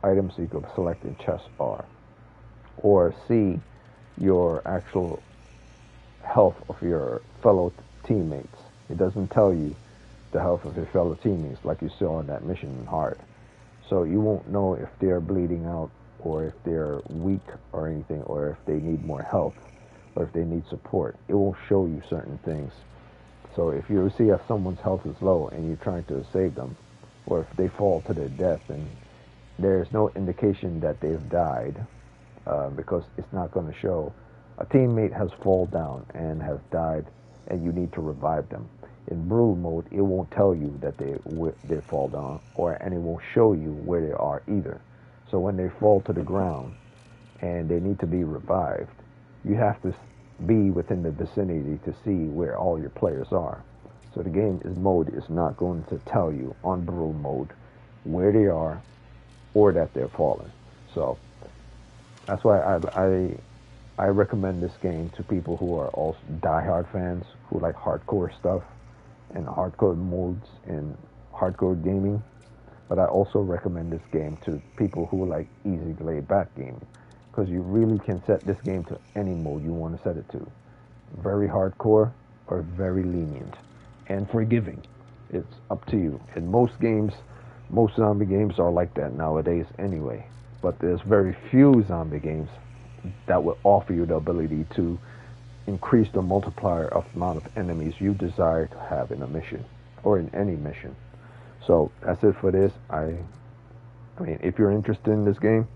items you can select in chests are, or see your actual health of your fellow teammates. It doesn't tell you the health of your fellow teammates like you saw in that mission in Hard. So you won't know if they're bleeding out, or if they're weak or anything, or if they need more health, or if they need support. It won't show you certain things. So if you see if someone's health is low and you're trying to save them, or if they fall to their death, and there's no indication that they've died, because it's not going to show. A teammate has fallen down and has died, and you need to revive them. In brutal mode, it won't tell you that they fall down, and it won't show you where they are either. So when they fall to the ground and they need to be revived, you have to be within the vicinity to see where all your players are. So the game mode is not going to tell you on brutal mode where they are or that they're falling. So that's why I recommend this game to people who are also diehard fans, who like hardcore stuff and hardcore modes and hardcore gaming. But I also recommend this game to people who like easy laid back gaming, because you really can set this game to any mode you want to set it to. Very hardcore or very lenient and forgiving. It's up to you. And most zombie games are like that nowadays anyway. But there's very few zombie games that will offer you the ability to increase the multiplier of the amount of enemies you desire to have in a mission or in any mission. So that's it for this. I mean, if you're interested in this game,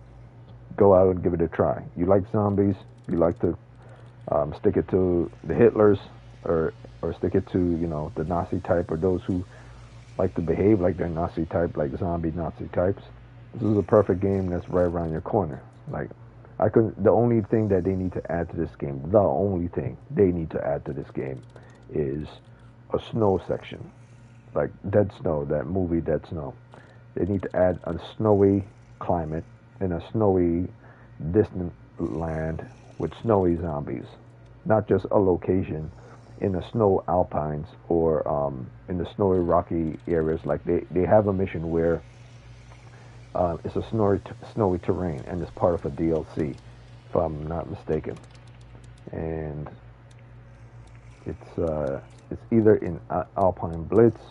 go out and give it a try. You like zombies, you like to stick it to the Hitlers, or stick it to, you know, the Nazi type, or those who like to behave like they're Nazi type, like zombie Nazi types. This is a perfect game that's right around your corner. Like, the only thing that they need to add to this game, the only thing they need to add to this game is a snow section. Like Dead Snow, that movie Dead Snow. They need to add a snowy climate in a snowy, distant land with snowy zombies. Not just a location in the snow alpines or in the snowy rocky areas. Like they have a mission where it's a snowy terrain, and it's part of a DLC, if I'm not mistaken. And it's either in Alpine Blitz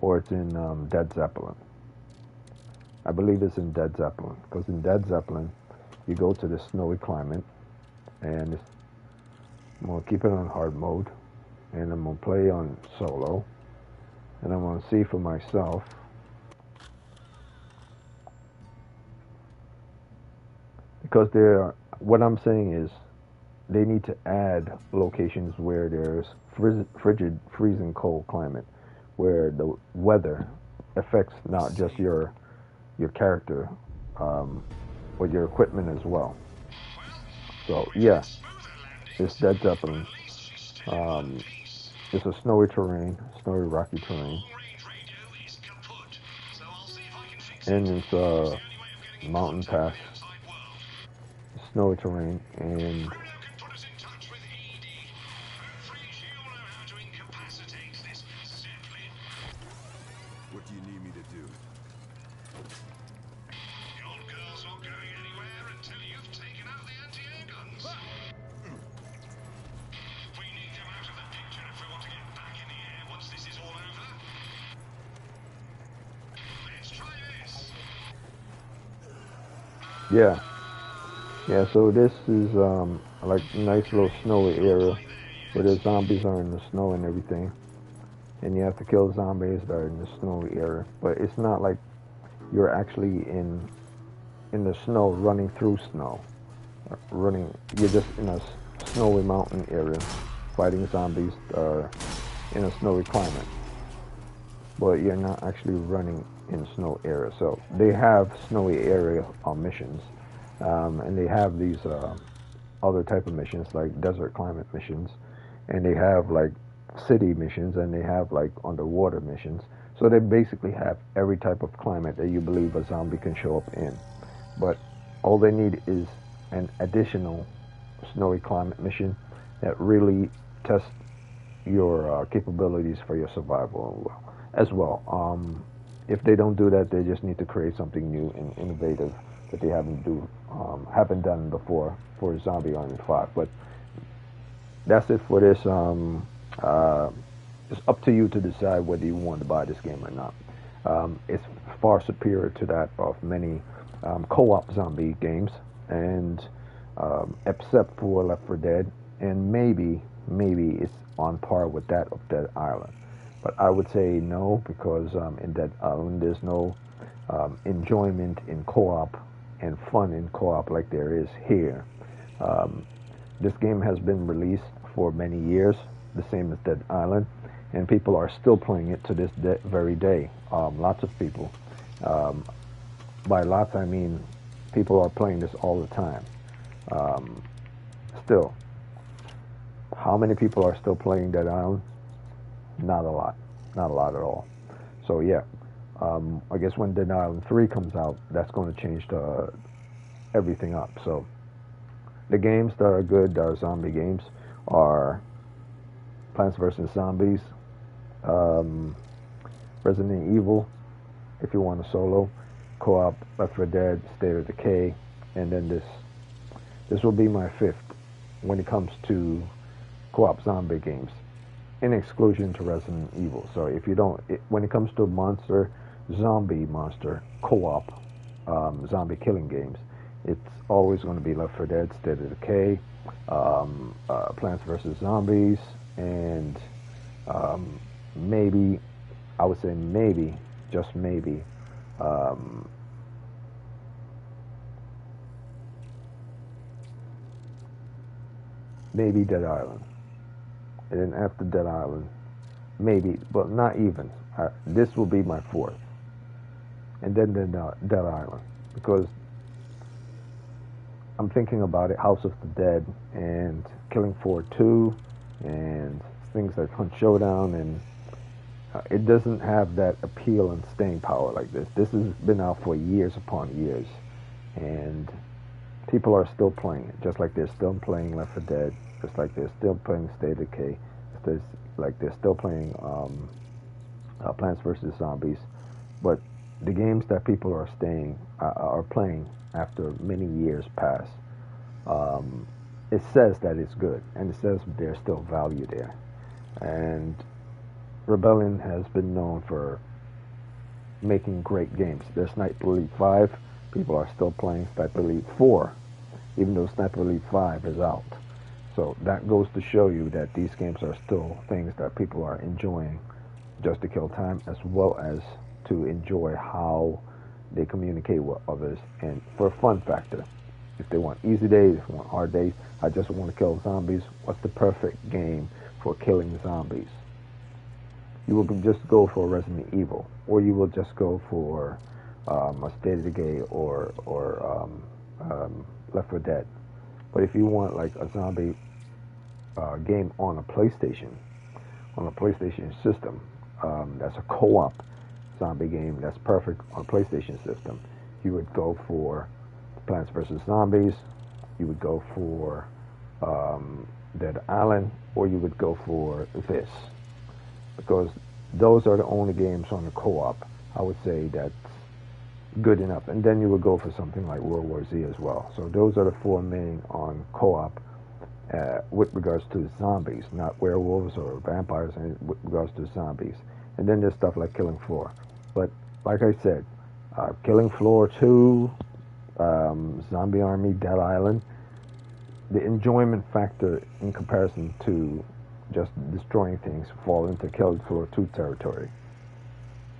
or it's in Dead Zeppelin. I believe it's in Dead Zeppelin, because in Dead Zeppelin you go to the snowy climate, and I'm going to keep it on hard mode, and I'm going to play on solo, and I'm going to see for myself because what I'm saying is they need to add locations where there's frigid, freezing cold climate, where the weather affects not just your character, but your equipment as well. So yeah, it's Dead Zeppelin. It's a snowy terrain, snowy rocky terrain, and it's a mountain pass, snowy terrain, and What do you need me to do? The old girl's not going anywhere until you've taken out the anti-air guns. We need them out of the picture if we want to get back in the air once this is all over. Let's try this. yeah. Yeah, so this is like a nice little snowy area where the zombies are in the snow and everything. And you have to kill zombies that are in the snowy area. But it's not like you're actually in the snow, running through snow. You're just in a snowy mountain area fighting zombies that are in a snowy climate. But you're not actually running in snow area. So they have snowy area missions. And they have these other type of missions like desert climate missions, and they have like city missions, and they have like underwater missions. So they basically have every type of climate that you believe a zombie can show up in. But all they need is an additional snowy climate mission that really tests your capabilities for your survival as well. If they don't do that, they just need to create something new and innovative that they haven't done before for Zombie Army 5. But that's it for this. It's up to you to decide whether you want to buy this game or not. It's far superior to that of many co-op zombie games, and except for Left 4 Dead, and maybe it's on par with that of Dead Island. But I would say no, because in Dead Island there's no enjoyment in co-op and fun in co-op like there is here. This game has been released for many years, the same as Dead Island, and people are still playing it to this very day. Lots of people. By lots, I mean people are playing this all the time. Still, how many people are still playing Dead Island? Not a lot. Not a lot at all. So yeah, I guess when Dead Island 3 comes out, that's going to change everything up. So the games that are good, that are zombie games, are Plants vs. Zombies, Resident Evil, if you want a solo, co-op, Left 4 Dead, State of Decay, and then this will be my fifth when it comes to co-op zombie games, in exclusion to Resident Evil. So if you don't, when it comes to zombie monster co-op zombie killing games, it's always going to be Left 4 Dead, State of Decay, Plants vs. Zombies, and maybe, I would say maybe, just maybe, maybe Dead Island. And then after Dead Island, maybe, but not even. This will be my fourth. And then Dead Island. Because I'm thinking about it, House of the Dead, and Killing Floor 2, and things like Hunt Showdown, and it doesn't have that appeal and staying power like this. This has been out for years upon years, and people are still playing it, just like they're still playing Left 4 Dead, just like they're still playing State of Decay, like they're still playing Plants vs. Zombies. But the games that people are playing after many years pass, it says that it's good, and it says there's still value there. And Rebellion has been known for making great games. There's Sniper Elite 5, people are still playing Sniper Elite 4, even though Sniper Elite 5 is out. So that goes to show you that these games are still things that people are enjoying just to kill time, as well as to enjoy how they communicate with others, and for a fun factor. If they want easy days, if they want hard days, I just want to kill zombies, what's the perfect game for killing zombies? You will just go for Resident Evil, or you will just go for a State of Decay or Left 4 Dead. But if you want like a zombie game on a PlayStation, on a PlayStation system, that's a co-op zombie game that's perfect on a PlayStation system, you would go for Plants vs. Zombies, you would go for Dead Island, or you would go for this. Because those are the only games on the co-op, I would say that's good enough. And then you would go for something like World War Z as well. So those are the four main on co-op with regards to zombies, not werewolves or vampires, and with regards to zombies. And then there's stuff like Killing Floor. But like I said, Killing Floor 2, Zombie Army, Dead Island, the enjoyment factor in comparison to just destroying things fall into Killing Floor 2 territory.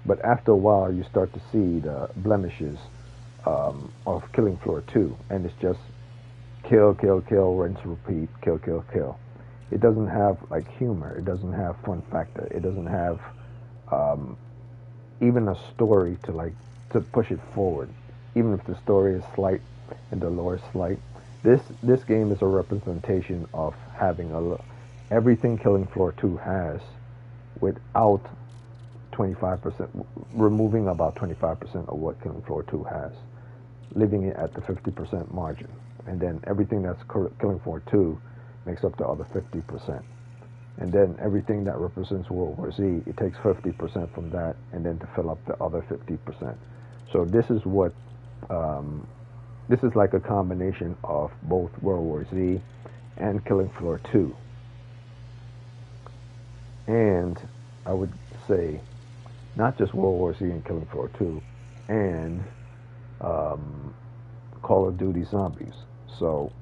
But after a while, you start to see the blemishes of Killing Floor 2, and it's just kill, kill, kill, rinse, repeat, kill, kill, kill. It doesn't have like humor. It doesn't have fun factor. It doesn't have even a story to push it forward. Even if the story is slight and the lore is slight, this game is a representation of having everything Killing Floor 2 has, without 25%, removing about 25% of what Killing Floor 2 has, leaving it at the 50% margin. And then everything that's Killing Floor 2 makes up the other 50%. And then everything that represents World War Z, it takes 50% from that, and then to fill up the other 50%. So this is what, this is like a combination of both World War Z and Killing Floor 2. And I would say, not just World War Z and Killing Floor 2, and Call of Duty Zombies. So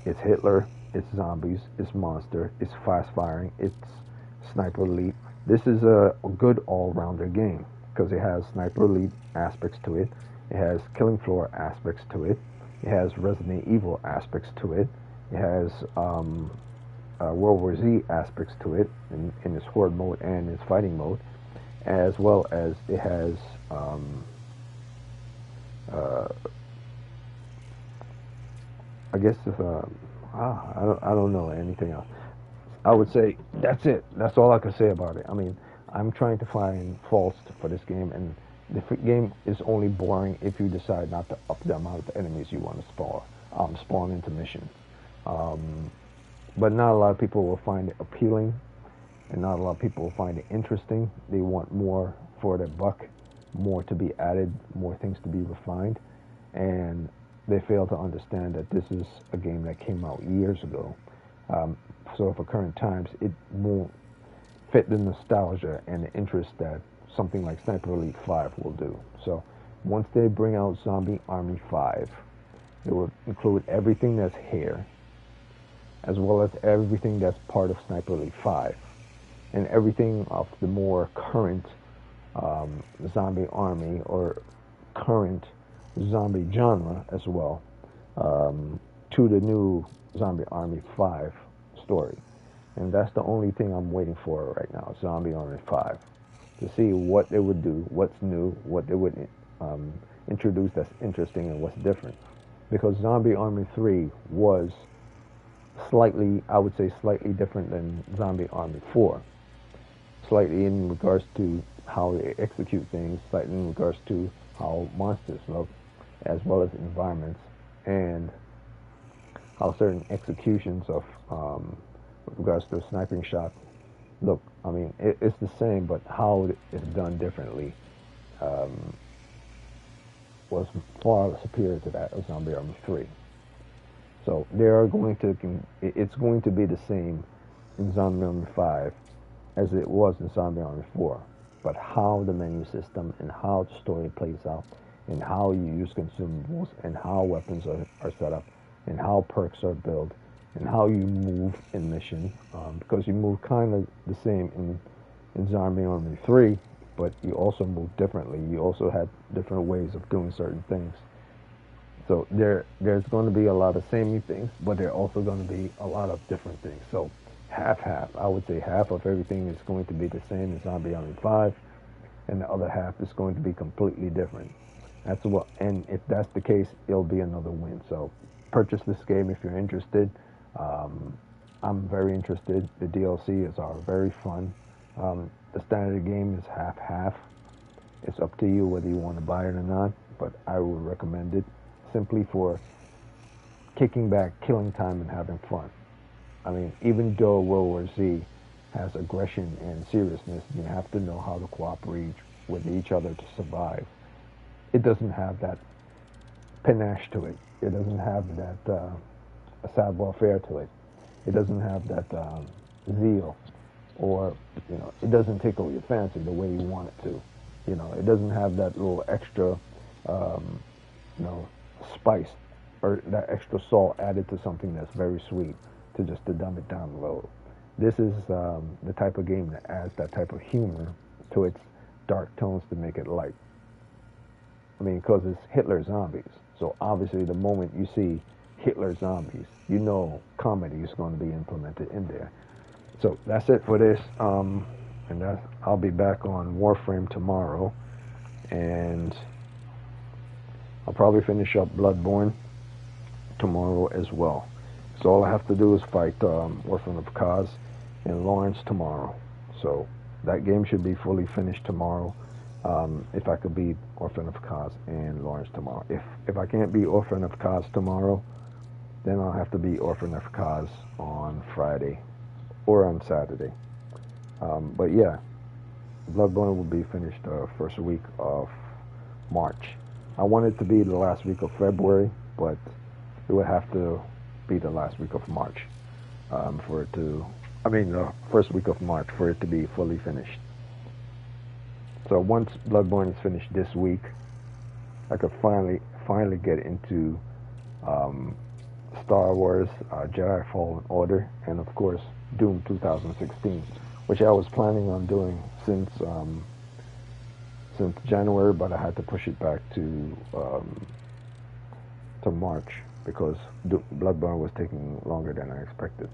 it's Hitler, it's zombies, it's monster, it's fast firing, it's Sniper Elite. This is a good all-rounder game because it has Sniper Elite aspects to it, it has Killing Floor aspects to it, it has Resident Evil aspects to it, it has World War Z aspects to it in its horde mode and its fighting mode, as well as it has I guess if I don't know anything else. I would say that's it. That's all I can say about it. I mean, I'm trying to find faults for this game, and the game is only boring if you decide not to up the amount of enemies you want to spawn into missions. But not a lot of people will find it appealing, and not a lot of people will find it interesting. They want more for their buck, more to be added, more things to be refined, and they fail to understand that this is a game that came out years ago. So for current times, it won't fit the nostalgia and the interest that something like Sniper Elite 5 will do. So once they bring out Zombie Army 5, it will include everything that's here, as well as everything that's part of Sniper Elite 5, and everything of the more current Zombie Army or current zombie genre as well, to the new Zombie Army 5 story. And that's the only thing I'm waiting for right now, Zombie Army 5, to see what they would do, what's new, what they would introduce that's interesting and what's different. Because Zombie Army 3 was slightly, I would say slightly different than Zombie Army 4. Slightly in regards to how they execute things, slightly in regards to how monsters look, as well as environments, and how certain executions of with regards to a sniping shot look. I mean, it's the same, but how it's done differently was far superior to that of Zombie Army 3. So they are going to, it's going to be the same in Zombie Army 5 as it was in Zombie Army 4. But how the menu system and how the story plays out, and how you use consumables, and how weapons are set up, and how perks are built, and how you move in mission, because you move kind of the same in Zombie Army 3, but you also move differently. You also have different ways of doing certain things. So there's going to be a lot of samey things, but there are also going to be a lot of different things. So half. I would say half of everything is going to be the same in Zombie Army 5, and the other half is going to be completely different. That's what, and if that's the case, it'll be another win. So purchase this game if you're interested. I'm very interested. The DLCs are very fun. The standard game is half-half. It's up to you whether you want to buy it or not, but I would recommend it simply for kicking back, killing time, and having fun. I mean, even though World War Z has aggression and seriousness, you have to know how to cooperate with each other to survive. It doesn't have that panache to it. It doesn't have that savoir-faire to it. It doesn't have that zeal, or it doesn't tickle your fancy the way you want it to. It doesn't have that little extra, spice or that extra salt added to something that's very sweet to dumb it down a little. This is the type of game that adds that type of humor to its dark tones to make it light. I mean, because it's Hitler zombies. So obviously the moment you see Hitler zombies, comedy is going to be implemented in there. So that's it for this. And I'll be back on Warframe tomorrow. And I'll probably finish up Bloodborne tomorrow as well. So all I have to do is fight Orphan of Kaz in Lawrence tomorrow. So that game should be fully finished tomorrow. If I could beat Orphan of Kaz and Lawrence tomorrow. If I can't beat Orphan of Kaz tomorrow, then I'll have to beat Orphan of Kaz on Friday or on Saturday. But yeah, Bloodborne will be finished first week of March. I want it to be the last week of February, but it would have to be the last week of March the first week of March for it to be fully finished. So once Bloodborne is finished this week, I could finally get into Star Wars Jedi Fallen Order, and of course Doom 2016, which I was planning on doing since January, but I had to push it back to March because Bloodborne was taking longer than I expected.